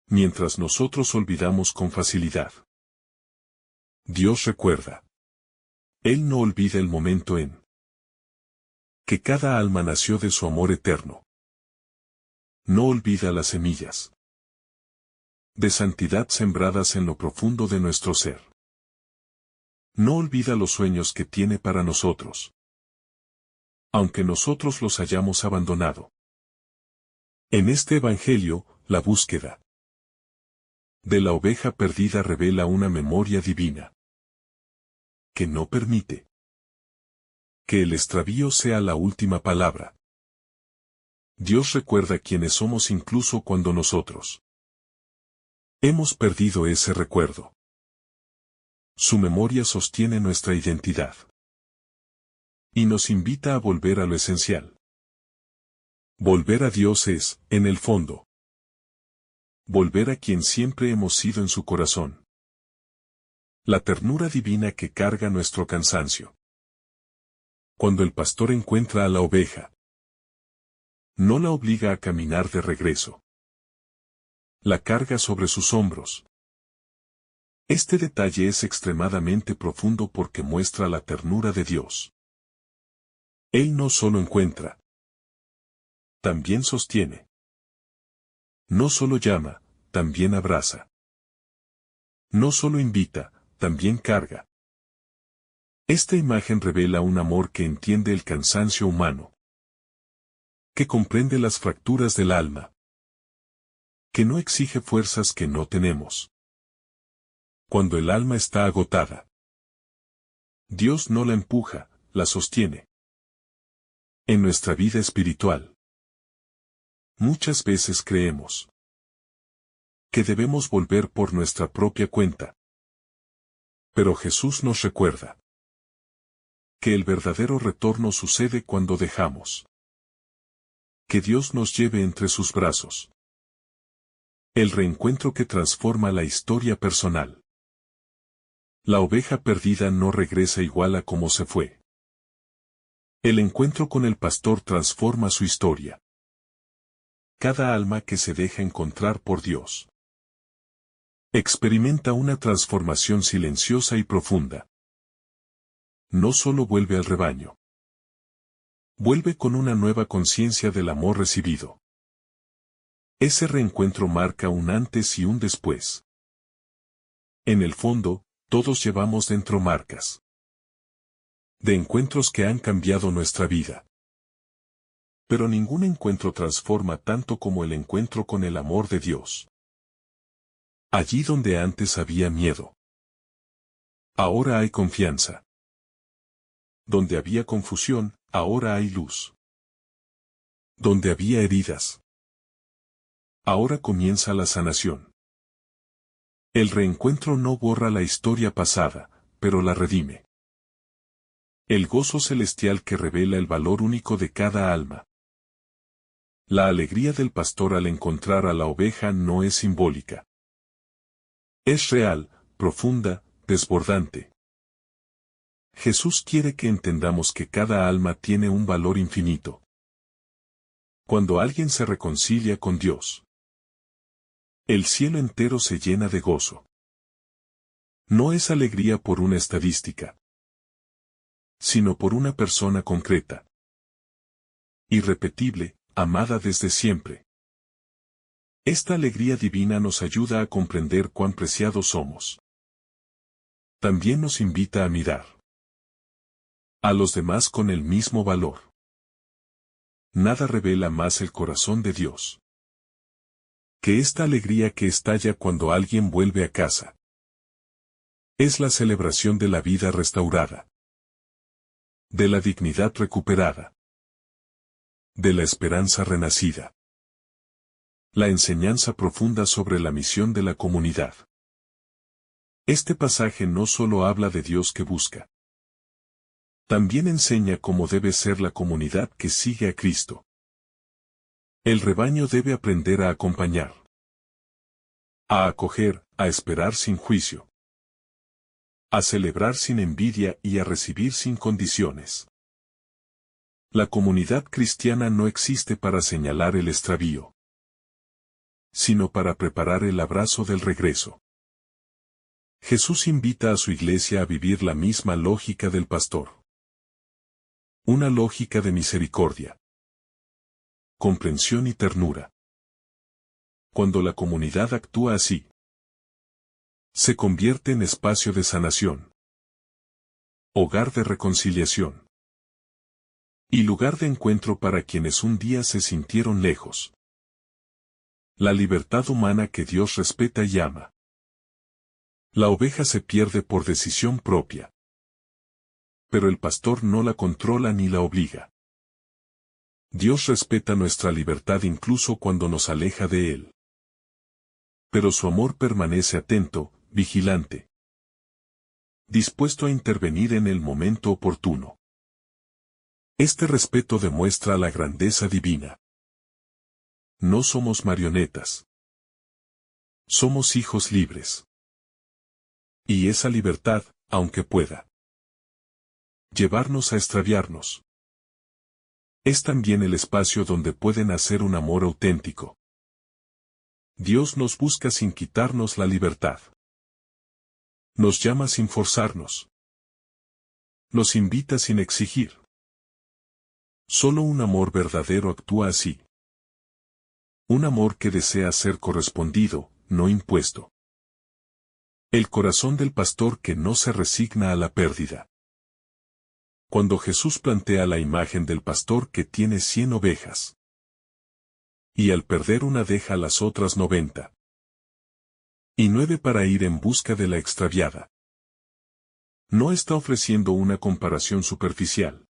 mientras nosotros olvidamos con facilidad. Dios recuerda. Él no olvida el momento en que cada alma nació de su amor eterno. No olvida las semillas de santidad sembradas en lo profundo de nuestro ser. No olvida los sueños que tiene para nosotros, aunque nosotros los hayamos abandonado. En este Evangelio, la búsqueda de la oveja perdida revela una memoria divina que no permite que el extravío sea la última palabra. Dios recuerda quiénes somos incluso cuando nosotros hemos perdido ese recuerdo. Su memoria sostiene nuestra identidad y nos invita a volver a lo esencial. Volver a Dios es, en el fondo, volver a quien siempre hemos sido en su corazón. La ternura divina que carga nuestro cansancio. Cuando el pastor encuentra a la oveja, no la obliga a caminar de regreso. La carga sobre sus hombros. Este detalle es extremadamente profundo porque muestra la ternura de Dios. Él no solo encuentra, también sostiene. No solo llama, también abraza. No solo invita, también carga. Esta imagen revela un amor que entiende el cansancio humano, que comprende las fracturas del alma, que no exige fuerzas que no tenemos. Cuando el alma está agotada, Dios no la empuja, la sostiene. En nuestra vida espiritual, muchas veces creemos que debemos volver por nuestra propia cuenta. Pero Jesús nos recuerda que el verdadero retorno sucede cuando dejamos que Dios nos lleve entre sus brazos. El reencuentro que transforma la historia personal. La oveja perdida no regresa igual a como se fue. El encuentro con el pastor transforma su historia. Cada alma que se deja encontrar por Dios experimenta una transformación silenciosa y profunda. No solo vuelve al rebaño, vuelve con una nueva conciencia del amor recibido. Ese reencuentro marca un antes y un después. En el fondo, todos llevamos dentro marcas de encuentros que han cambiado nuestra vida. Pero ningún encuentro transforma tanto como el encuentro con el amor de Dios. Allí donde antes había miedo, ahora hay confianza. Donde había confusión, ahora hay luz. Donde había heridas, ahora comienza la sanación. El reencuentro no borra la historia pasada, pero la redime. El gozo celestial que revela el valor único de cada alma. La alegría del pastor al encontrar a la oveja no es simbólica. Es real, profunda, desbordante. Jesús quiere que entendamos que cada alma tiene un valor infinito. Cuando alguien se reconcilia con Dios, el cielo entero se llena de gozo. No es alegría por una estadística, sino por una persona concreta, irrepetible, amada desde siempre. Esta alegría divina nos ayuda a comprender cuán preciados somos. También nos invita a mirar a los demás con el mismo valor. Nada revela más el corazón de Dios que esta alegría que estalla cuando alguien vuelve a casa. Es la celebración de la vida restaurada, de la dignidad recuperada, de la esperanza renacida. La enseñanza profunda sobre la misión de la comunidad. Este pasaje no solo habla de Dios que busca. También enseña cómo debe ser la comunidad que sigue a Cristo. El rebaño debe aprender a acompañar, a acoger, a esperar sin juicio, a celebrar sin envidia y a recibir sin condiciones. La comunidad cristiana no existe para señalar el extravío, sino para preparar el abrazo del regreso. Jesús invita a su iglesia a vivir la misma lógica del pastor. Una lógica de misericordia, comprensión y ternura. Cuando la comunidad actúa así, se convierte en espacio de sanación, hogar de reconciliación y lugar de encuentro para quienes un día se sintieron lejos. La libertad humana que Dios respeta y ama. La oveja se pierde por decisión propia, pero el pastor no la controla ni la obliga. Dios respeta nuestra libertad incluso cuando nos aleja de Él. Pero su amor permanece atento, vigilante, dispuesto a intervenir en el momento oportuno. Este respeto demuestra la grandeza divina. No somos marionetas. Somos hijos libres. Y esa libertad, aunque pueda llevarnos a extraviarnos, es también el espacio donde puede nacer un amor auténtico. Dios nos busca sin quitarnos la libertad. Nos llama sin forzarnos. Nos invita sin exigir. Solo un amor verdadero actúa así. Un amor que desea ser correspondido, no impuesto. El corazón del pastor que no se resigna a la pérdida. Cuando Jesús plantea la imagen del pastor que tiene 100 ovejas, y al perder una deja las otras 90. Y 9 para ir en busca de la extraviada. No está ofreciendo una comparación superficial,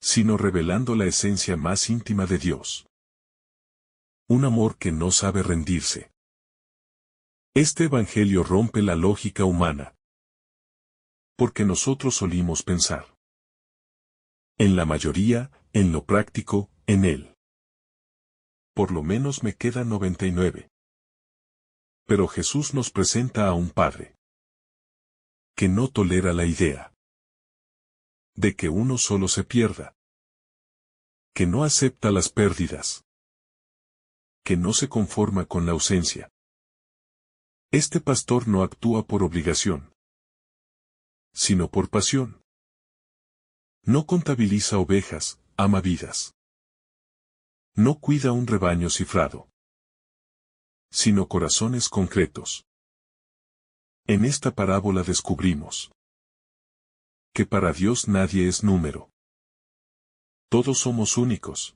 sino revelando la esencia más íntima de Dios. Un amor que no sabe rendirse. Este evangelio rompe la lógica humana, porque nosotros solimos pensar en la mayoría, en lo práctico, en él. Por lo menos me quedan 99. Pero Jesús nos presenta a un Padre que no tolera la idea de que uno solo se pierda, que no acepta las pérdidas, que no se conforma con la ausencia. Este pastor no actúa por obligación, sino por pasión. No contabiliza ovejas, ama vidas. No cuida un rebaño cifrado, sino corazones concretos. En esta parábola descubrimos que para Dios nadie es número. Todos somos únicos.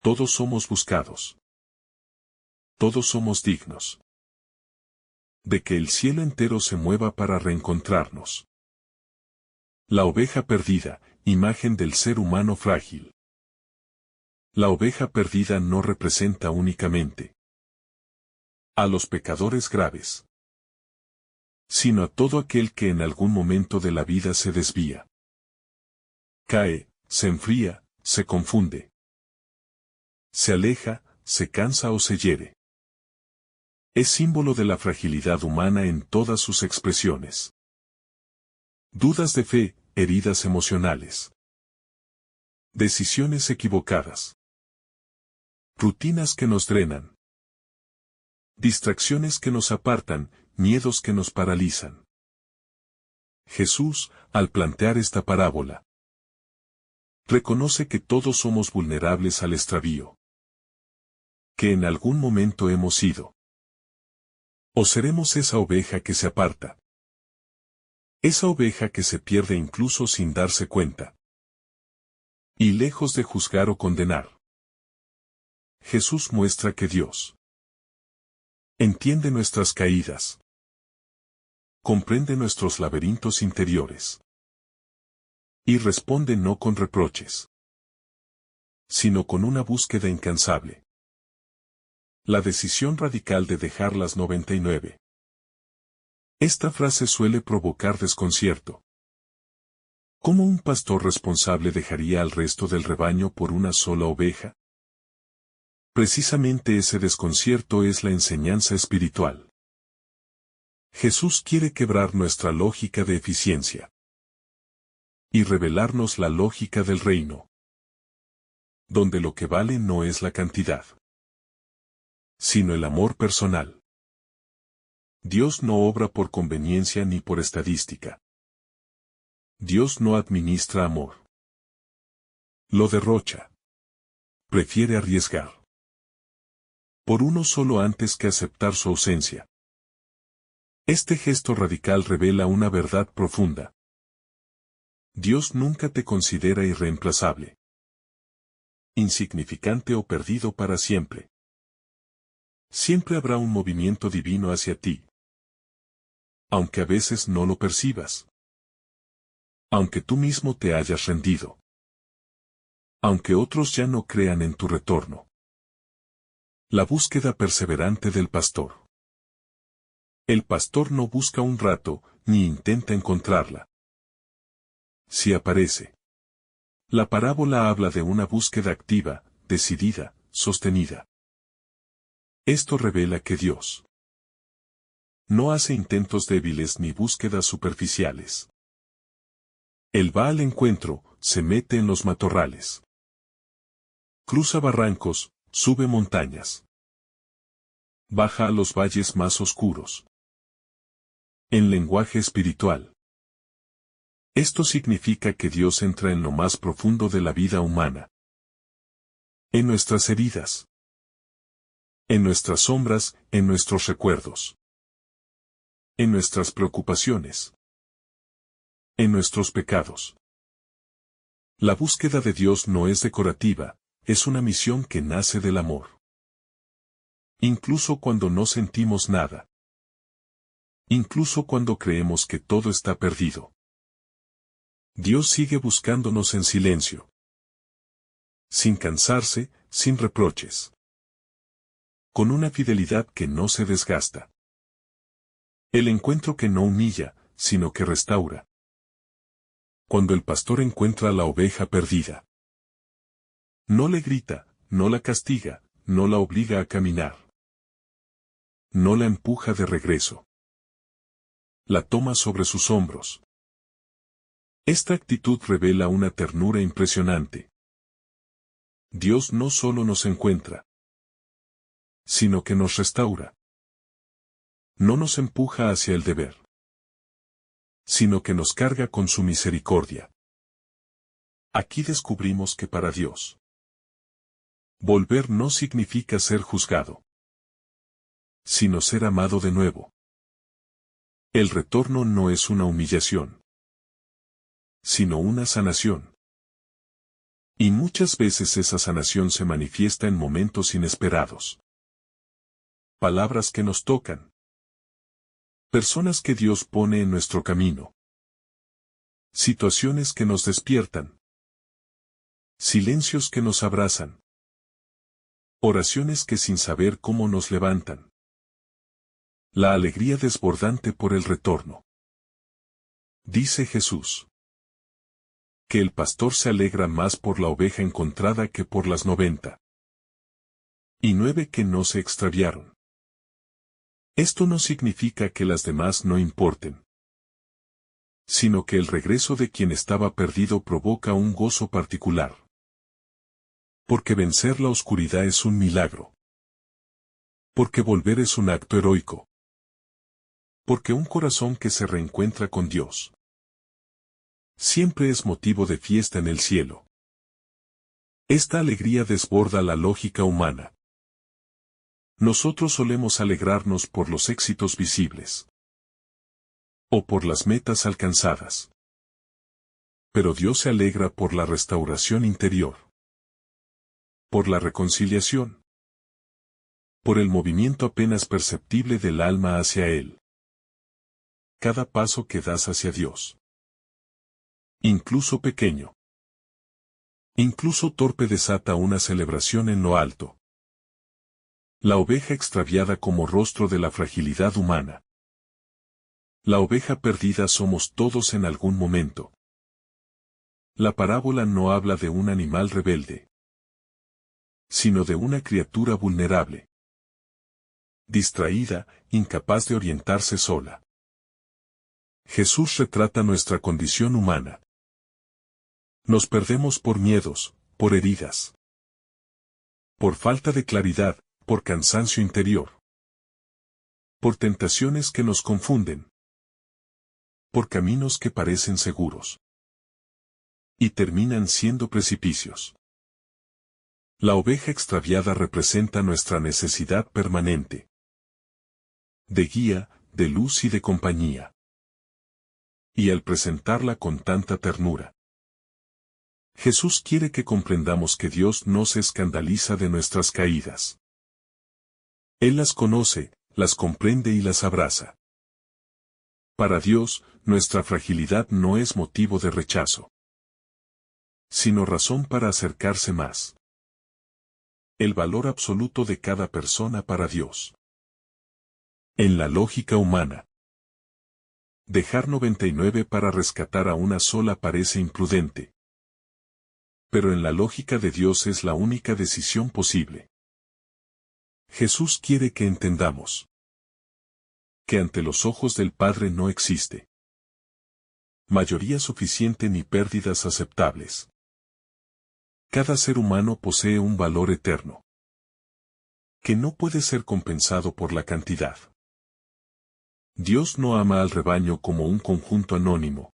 Todos somos buscados. Todos somos dignos de que el cielo entero se mueva para reencontrarnos. La oveja perdida, imagen del ser humano frágil. La oveja perdida no representa únicamente a los pecadores graves, sino a todo aquel que en algún momento de la vida se desvía, cae, se enfría, se confunde, se aleja, se cansa o se hiere. Es símbolo de la fragilidad humana en todas sus expresiones. Dudas de fe, heridas emocionales, decisiones equivocadas, rutinas que nos drenan, distracciones que nos apartan, miedos que nos paralizan. Jesús, al plantear esta parábola, reconoce que todos somos vulnerables al extravío. que en algún momento hemos sido. O seremos esa oveja que se aparta. Esa oveja que se pierde incluso sin darse cuenta. Y lejos de juzgar o condenar, Jesús muestra que Dios entiende nuestras caídas, comprende nuestros laberintos interiores y responde no con reproches, sino con una búsqueda incansable. La decisión radical de dejar las 99. Esta frase suele provocar desconcierto. ¿Cómo un pastor responsable dejaría al resto del rebaño por una sola oveja? Precisamente ese desconcierto es la enseñanza espiritual. Jesús quiere quebrar nuestra lógica de eficiencia y revelarnos la lógica del reino, donde lo que vale no es la cantidad, sino el amor personal. Dios no obra por conveniencia ni por estadística. Dios no administra amor. Lo derrocha. Prefiere arriesgar por uno solo antes que aceptar su ausencia. Este gesto radical revela una verdad profunda. Dios nunca te considera irreemplazable, insignificante o perdido para siempre. Siempre habrá un movimiento divino hacia ti, aunque a veces no lo percibas. Aunque tú mismo te hayas rendido. Aunque otros ya no crean en tu retorno. La búsqueda perseverante del pastor. El pastor no busca un rato, ni intenta encontrarla. Si aparece. La parábola habla de una búsqueda activa, decidida, sostenida. Esto revela que Dios no hace intentos débiles ni búsquedas superficiales. Él va al encuentro, se mete en los matorrales. Cruza barrancos, sube montañas. Baja a los valles más oscuros. En lenguaje espiritual. Esto significa que Dios entra en lo más profundo de la vida humana. En nuestras heridas. En nuestras sombras, en nuestros recuerdos. En nuestras preocupaciones. En nuestros pecados. La búsqueda de Dios no es decorativa, es una misión que nace del amor. Incluso cuando no sentimos nada. Incluso cuando creemos que todo está perdido. Dios sigue buscándonos en silencio. Sin cansarse, sin reproches. Con una fidelidad que no se desgasta. El encuentro que no humilla, sino que restaura. Cuando el pastor encuentra a la oveja perdida. No le grita, no la castiga, no la obliga a caminar. No la empuja de regreso. La toma sobre sus hombros. Esta actitud revela una ternura impresionante. Dios no solo nos encuentra, sino que nos restaura. No nos empuja hacia el deber, sino que nos carga con su misericordia. Aquí descubrimos que para Dios, volver no significa ser juzgado, sino ser amado de nuevo. El retorno no es una humillación, sino una sanación. Y muchas veces esa sanación se manifiesta en momentos inesperados. Palabras que nos tocan. Personas que Dios pone en nuestro camino. Situaciones que nos despiertan. Silencios que nos abrazan. Oraciones que sin saber cómo nos levantan. La alegría desbordante por el retorno. Dice Jesús. Que el pastor se alegra más por la oveja encontrada que por las 99 que no se extraviaron. Esto no significa que las demás no importen, sino que el regreso de quien estaba perdido provoca un gozo particular. Porque vencer la oscuridad es un milagro. Porque volver es un acto heroico. Porque un corazón que se reencuentra con Dios siempre es motivo de fiesta en el cielo. Esta alegría desborda la lógica humana. Nosotros solemos alegrarnos por los éxitos visibles o por las metas alcanzadas. Pero Dios se alegra por la restauración interior, por la reconciliación, por el movimiento apenas perceptible del alma hacia Él. Cada paso que das hacia Dios, incluso pequeño, incluso torpe, desata una celebración en lo alto. La oveja extraviada como rostro de la fragilidad humana. La oveja perdida somos todos en algún momento. La parábola no habla de un animal rebelde, sino de una criatura vulnerable, distraída, incapaz de orientarse sola. Jesús retrata nuestra condición humana. Nos perdemos por miedos, por heridas, por falta de claridad, por cansancio interior, por tentaciones que nos confunden, por caminos que parecen seguros y terminan siendo precipicios. La oveja extraviada representa nuestra necesidad permanente de guía, de luz y de compañía. Y al presentarla con tanta ternura, Jesús quiere que comprendamos que Dios no se escandaliza de nuestras caídas. Él las conoce, las comprende y las abraza. Para Dios, nuestra fragilidad no es motivo de rechazo, sino razón para acercarse más. El valor absoluto de cada persona para Dios. En la lógica humana, dejar 99 para rescatar a una sola parece imprudente. Pero en la lógica de Dios es la única decisión posible. Jesús quiere que entendamos que ante los ojos del Padre no existe mayoría suficiente ni pérdidas aceptables. Cada ser humano posee un valor eterno, que no puede ser compensado por la cantidad. Dios no ama al rebaño como un conjunto anónimo,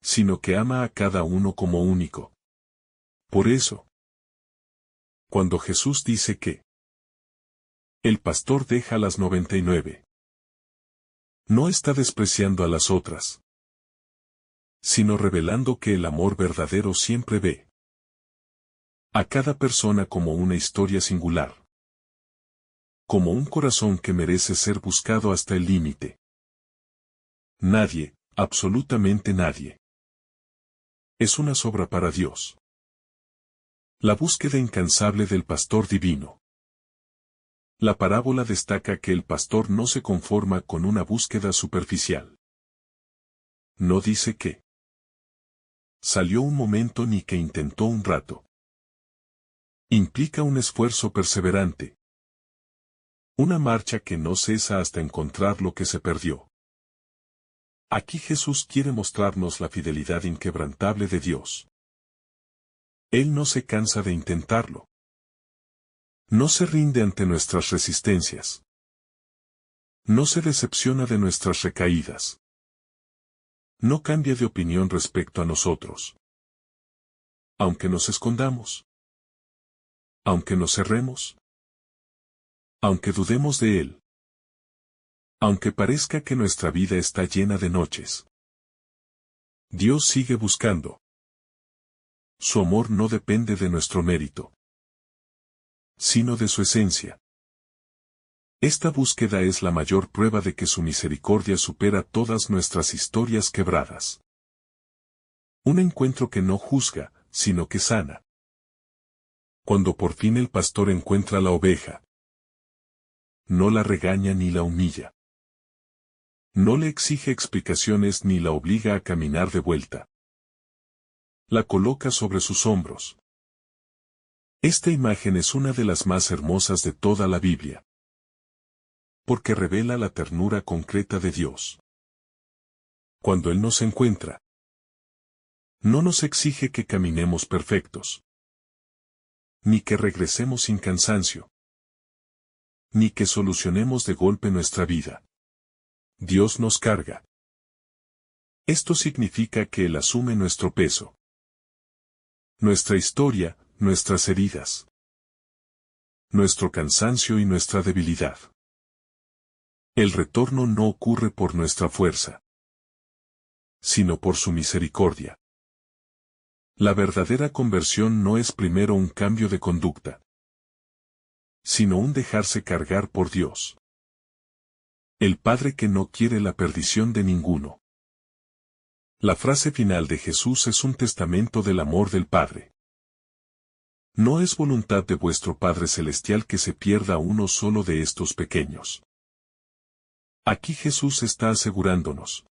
sino que ama a cada uno como único. Por eso, cuando Jesús dice que el pastor deja las 99, no está despreciando a las otras, sino revelando que el amor verdadero siempre ve a cada persona como una historia singular, como un corazón que merece ser buscado hasta el límite. Nadie, absolutamente nadie, es una sobra para Dios. La búsqueda incansable del pastor divino. La parábola destaca que el pastor no se conforma con una búsqueda superficial. No dice que salió un momento ni que intentó un rato. Implica un esfuerzo perseverante. Una marcha que no cesa hasta encontrar lo que se perdió. Aquí Jesús quiere mostrarnos la fidelidad inquebrantable de Dios. Él no se cansa de intentarlo. No se rinde ante nuestras resistencias. No se decepciona de nuestras recaídas. No cambia de opinión respecto a nosotros. Aunque nos escondamos. Aunque nos cerremos. Aunque dudemos de Él. Aunque parezca que nuestra vida está llena de noches. Dios sigue buscando. Su amor no depende de nuestro mérito, sino de su esencia. Esta búsqueda es la mayor prueba de que su misericordia supera todas nuestras historias quebradas. Un encuentro que no juzga, sino que sana. Cuando por fin el pastor encuentra la oveja, no la regaña ni la humilla. No le exige explicaciones ni la obliga a caminar de vuelta. La coloca sobre sus hombros. Esta imagen es una de las más hermosas de toda la Biblia, porque revela la ternura concreta de Dios. Cuando Él nos encuentra, no nos exige que caminemos perfectos, ni que regresemos sin cansancio, ni que solucionemos de golpe nuestra vida. Dios nos carga. Esto significa que Él asume nuestro peso, nuestra historia, nuestras heridas, nuestro cansancio y nuestra debilidad. El retorno no ocurre por nuestra fuerza, sino por su misericordia. La verdadera conversión no es primero un cambio de conducta, sino un dejarse cargar por Dios, el Padre que no quiere la perdición de ninguno. La frase final de Jesús es un testamento del amor del Padre. No es voluntad de vuestro Padre Celestial que se pierda uno solo de estos pequeños. Aquí Jesús está asegurándonos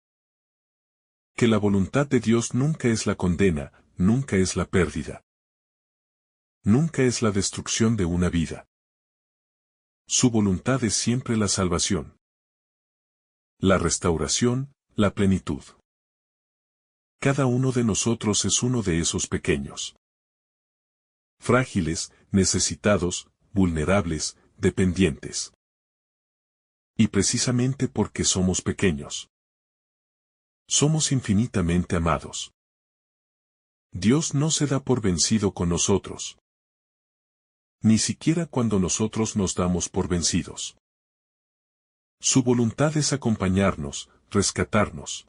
que la voluntad de Dios nunca es la condena, nunca es la pérdida, nunca es la destrucción de una vida. Su voluntad es siempre la salvación, la restauración, la plenitud. Cada uno de nosotros es uno de esos pequeños. Frágiles, necesitados, vulnerables, dependientes. Y precisamente porque somos pequeños, somos infinitamente amados. Dios no se da por vencido con nosotros, ni siquiera cuando nosotros nos damos por vencidos. Su voluntad es acompañarnos, rescatarnos,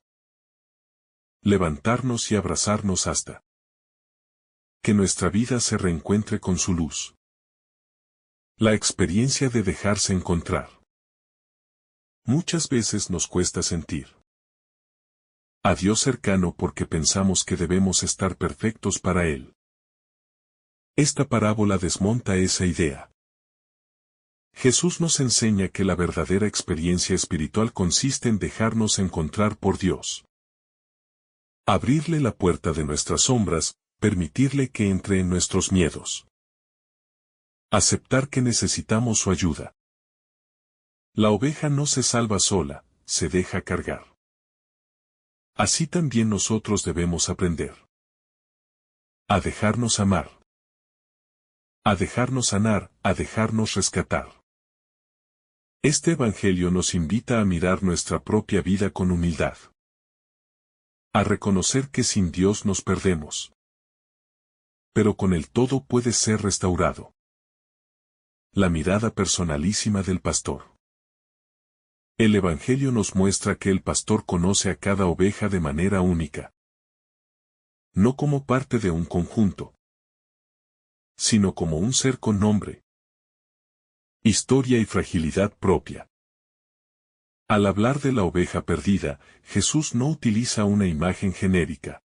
levantarnos y abrazarnos hasta que nuestra vida se reencuentre con su luz. La experiencia de dejarse encontrar. Muchas veces nos cuesta sentir a Dios cercano porque pensamos que debemos estar perfectos para Él. Esta parábola desmonta esa idea. Jesús nos enseña que la verdadera experiencia espiritual consiste en dejarnos encontrar por Dios. Abrirle la puerta de nuestras sombras, permitirle que entre en nuestros miedos. Aceptar que necesitamos su ayuda. La oveja no se salva sola, se deja cargar. Así también nosotros debemos aprender a dejarnos amar, a dejarnos sanar, a dejarnos rescatar. Este Evangelio nos invita a mirar nuestra propia vida con humildad, a reconocer que sin Dios nos perdemos, pero con el todo puede ser restaurado. La mirada personalísima del pastor. El Evangelio nos muestra que el pastor conoce a cada oveja de manera única, no como parte de un conjunto, sino como un ser con nombre, historia y fragilidad propia. Al hablar de la oveja perdida, Jesús no utiliza una imagen genérica,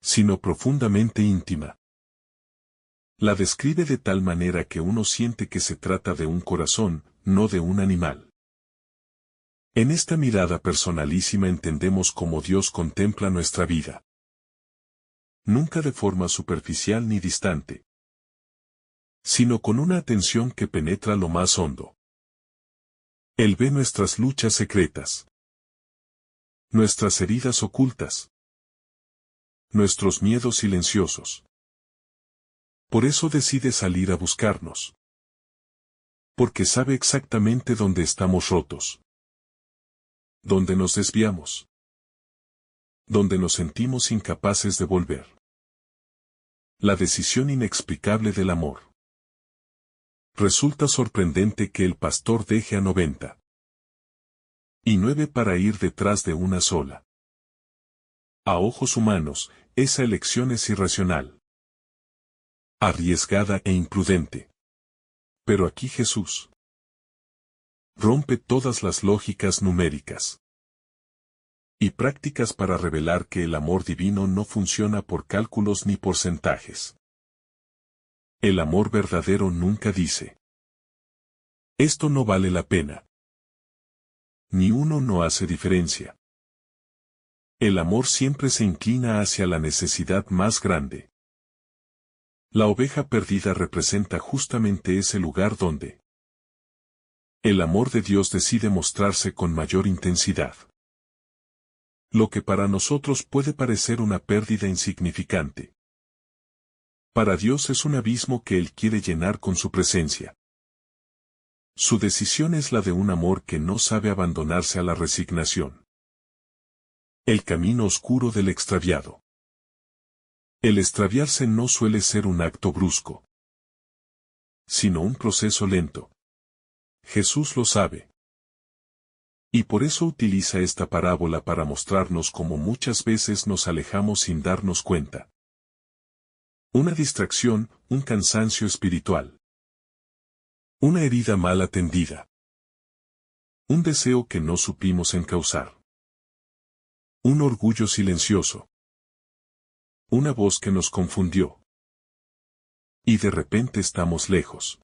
sino profundamente íntima. La describe de tal manera que uno siente que se trata de un corazón, no de un animal. En esta mirada personalísima entendemos cómo Dios contempla nuestra vida. Nunca de forma superficial ni distante, sino con una atención que penetra lo más hondo. Él ve nuestras luchas secretas, nuestras heridas ocultas, nuestros miedos silenciosos. Por eso decide salir a buscarnos, porque sabe exactamente dónde estamos rotos, dónde nos desviamos, donde nos sentimos incapaces de volver. La decisión inexplicable del amor. Resulta sorprendente que el pastor deje a 90 y 9 para ir detrás de una sola. A ojos humanos, esa elección es irracional, arriesgada e imprudente. Pero aquí Jesús rompe todas las lógicas numéricas y prácticas para revelar que el amor divino no funciona por cálculos ni porcentajes. El amor verdadero nunca dice: esto no vale la pena. Ni uno no hace diferencia. El amor siempre se inclina hacia la necesidad más grande. La oveja perdida representa justamente ese lugar donde el amor de Dios decide mostrarse con mayor intensidad. Lo que para nosotros puede parecer una pérdida insignificante, para Dios es un abismo que Él quiere llenar con su presencia. Su decisión es la de un amor que no sabe abandonarse a la resignación. El camino oscuro del extraviado. El extraviarse no suele ser un acto brusco, sino un proceso lento. Jesús lo sabe. Y por eso utiliza esta parábola para mostrarnos cómo muchas veces nos alejamos sin darnos cuenta. Una distracción, un cansancio espiritual. Una herida mal atendida. Un deseo que no supimos encauzar. Un orgullo silencioso. Una voz que nos confundió. Y de repente estamos lejos.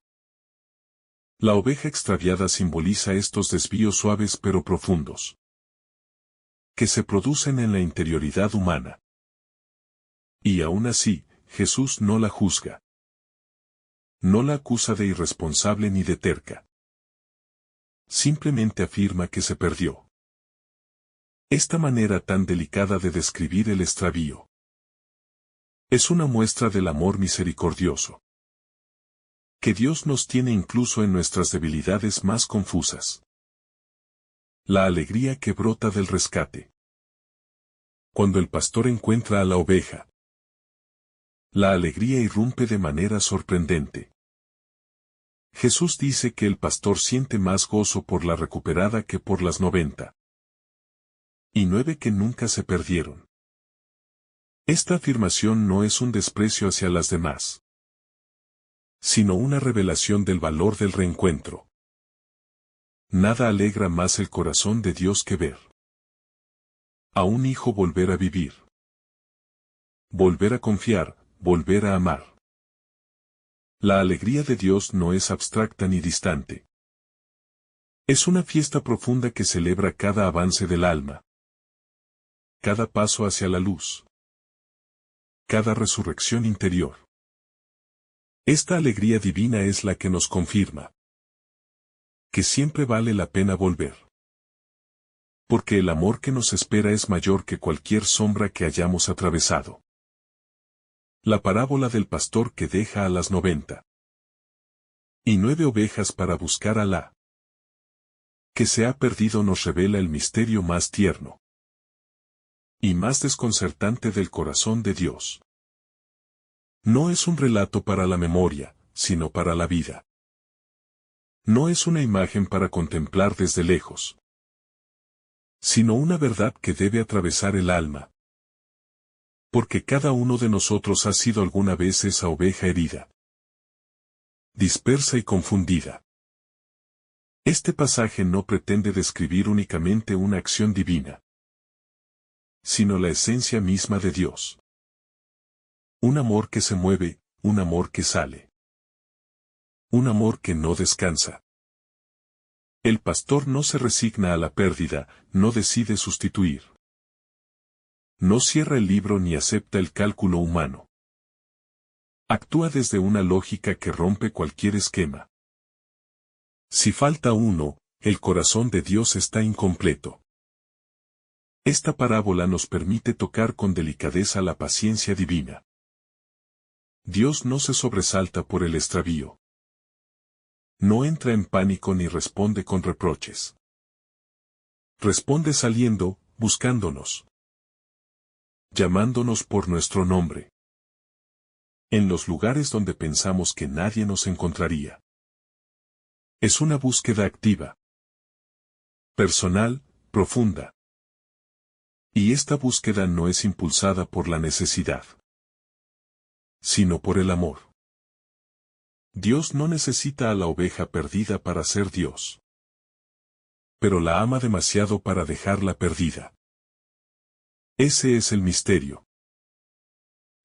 La oveja extraviada simboliza estos desvíos suaves pero profundos, que se producen en la interioridad humana. Y aún así, Jesús no la juzga. No la acusa de irresponsable ni de terca. Simplemente afirma que se perdió. Esta manera tan delicada de describir el extravío es una muestra del amor misericordioso que Dios nos tiene incluso en nuestras debilidades más confusas. La alegría que brota del rescate. Cuando el pastor encuentra a la oveja, la alegría irrumpe de manera sorprendente. Jesús dice que el pastor siente más gozo por la recuperada que por las 99 que nunca se perdieron. Esta afirmación no es un desprecio hacia las demás, sino una revelación del valor del reencuentro. Nada alegra más el corazón de Dios que ver a un hijo volver a vivir, volver a confiar, volver a amar. La alegría de Dios no es abstracta ni distante. Es una fiesta profunda que celebra cada avance del alma, cada paso hacia la luz, cada resurrección interior. Esta alegría divina es la que nos confirma que siempre vale la pena volver. Porque el amor que nos espera es mayor que cualquier sombra que hayamos atravesado. La parábola del pastor que deja a las 99 ovejas para buscar a la que se ha perdido nos revela el misterio más tierno y más desconcertante del corazón de Dios. No es un relato para la memoria, sino para la vida. No es una imagen para contemplar desde lejos, sino una verdad que debe atravesar el alma. Porque cada uno de nosotros ha sido alguna vez esa oveja herida, dispersa y confundida. Este pasaje no pretende describir únicamente una acción divina, sino la esencia misma de Dios. Un amor que se mueve, un amor que sale. Un amor que no descansa. El pastor no se resigna a la pérdida, no decide sustituir. No cierra el libro ni acepta el cálculo humano. Actúa desde una lógica que rompe cualquier esquema. Si falta uno, el corazón de Dios está incompleto. Esta parábola nos permite tocar con delicadeza la paciencia divina. Dios no se sobresalta por el extravío. No entra en pánico ni responde con reproches. Responde saliendo, buscándonos. Llamándonos por nuestro nombre. En los lugares donde pensamos que nadie nos encontraría. Es una búsqueda activa. Personal, profunda. Y esta búsqueda no es impulsada por la necesidad, sino por el amor. Dios no necesita a la oveja perdida para ser Dios, pero la ama demasiado para dejarla perdida. Ese es el misterio.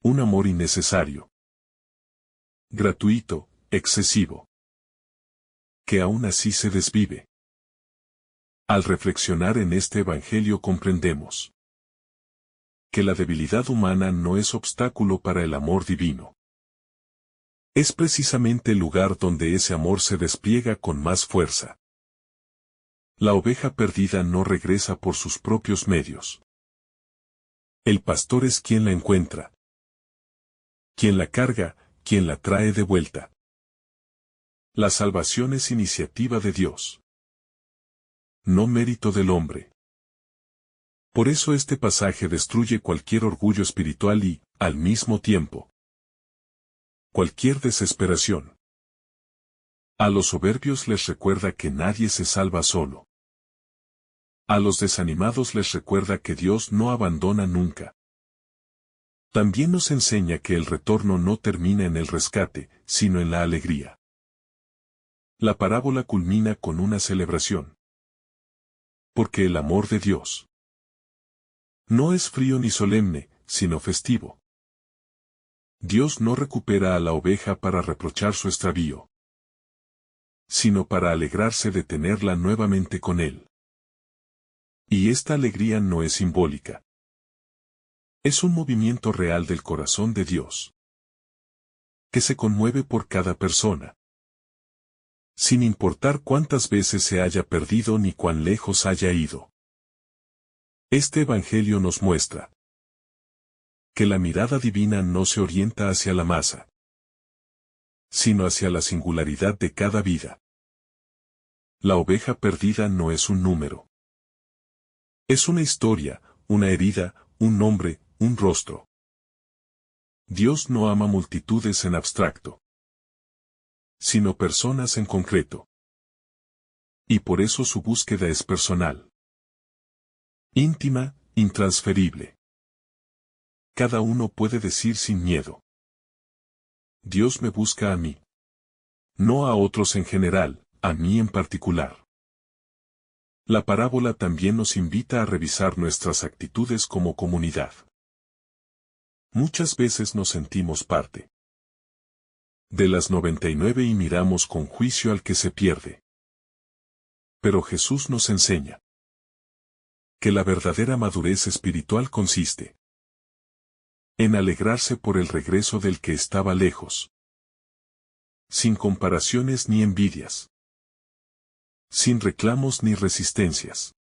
Un amor innecesario, gratuito, excesivo, que aún así se desvive. Al reflexionar en este evangelio comprendemos que la debilidad humana no es obstáculo para el amor divino. Es precisamente el lugar donde ese amor se despliega con más fuerza. La oveja perdida no regresa por sus propios medios. El pastor es quien la encuentra, quien la carga, quien la trae de vuelta. La salvación es iniciativa de Dios, no mérito del hombre. Por eso este pasaje destruye cualquier orgullo espiritual y, al mismo tiempo, cualquier desesperación. A los soberbios les recuerda que nadie se salva solo. A los desanimados les recuerda que Dios no abandona nunca. También nos enseña que el retorno no termina en el rescate, sino en la alegría. La parábola culmina con una celebración. Porque el amor de Dios no es frío ni solemne, sino festivo. Dios no recupera a la oveja para reprochar su extravío, sino para alegrarse de tenerla nuevamente con Él. Y esta alegría no es simbólica. Es un movimiento real del corazón de Dios, que se conmueve por cada persona, sin importar cuántas veces se haya perdido ni cuán lejos haya ido. Este Evangelio nos muestra que la mirada divina no se orienta hacia la masa, sino hacia la singularidad de cada vida. La oveja perdida no es un número. Es una historia, una herida, un nombre, un rostro. Dios no ama multitudes en abstracto, sino personas en concreto. Y por eso su búsqueda es personal, íntima, intransferible. Cada uno puede decir sin miedo: Dios me busca a mí. No a otros en general, a mí en particular. La parábola también nos invita a revisar nuestras actitudes como comunidad. Muchas veces nos sentimos parte de las 99 y miramos con juicio al que se pierde. Pero Jesús nos enseña que la verdadera madurez espiritual consiste en alegrarse por el regreso del que estaba lejos, sin comparaciones ni envidias, sin reclamos ni resistencias.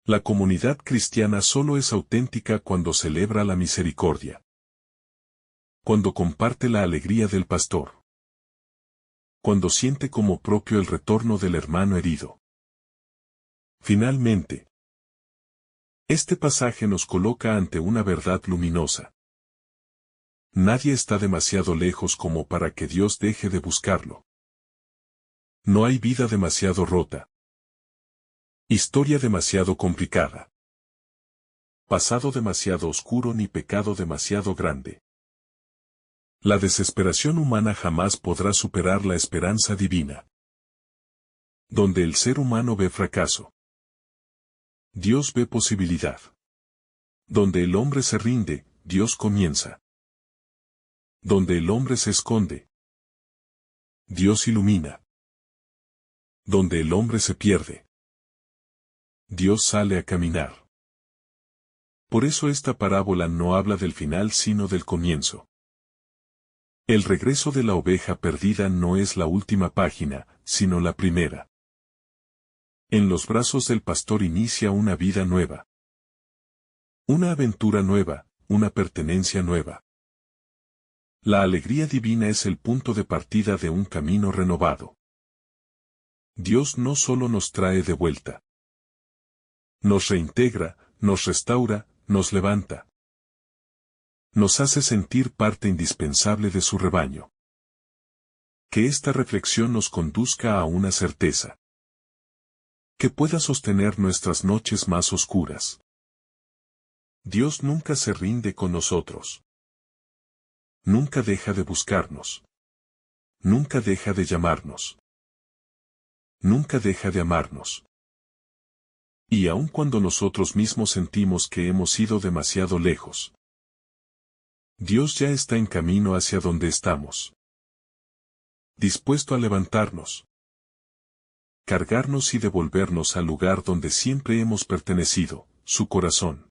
La comunidad cristiana solo es auténtica cuando celebra la misericordia, cuando comparte la alegría del pastor, cuando siente como propio el retorno del hermano herido. Finalmente, este pasaje nos coloca ante una verdad luminosa. Nadie está demasiado lejos como para que Dios deje de buscarlo. No hay vida demasiado rota, historia demasiado complicada, pasado demasiado oscuro ni pecado demasiado grande. La desesperación humana jamás podrá superar la esperanza divina. Donde el ser humano ve fracaso, Dios ve posibilidad. Donde el hombre se rinde, Dios comienza. Donde el hombre se esconde, Dios ilumina. Donde el hombre se pierde, Dios sale a caminar. Por eso esta parábola no habla del final sino del comienzo. El regreso de la oveja perdida no es la última página, sino la primera. En los brazos del pastor inicia una vida nueva. Una aventura nueva, una pertenencia nueva. La alegría divina es el punto de partida de un camino renovado. Dios no solo nos trae de vuelta, nos reintegra, nos restaura, nos levanta. Nos hace sentir parte indispensable de su rebaño. Que esta reflexión nos conduzca a una certeza que pueda sostener nuestras noches más oscuras. Dios nunca se rinde con nosotros. Nunca deja de buscarnos. Nunca deja de llamarnos. Nunca deja de amarnos. Y aun cuando nosotros mismos sentimos que hemos ido demasiado lejos, Dios ya está en camino hacia donde estamos. Dispuesto a levantarnos, cargarnos y devolvernos al lugar donde siempre hemos pertenecido, su corazón.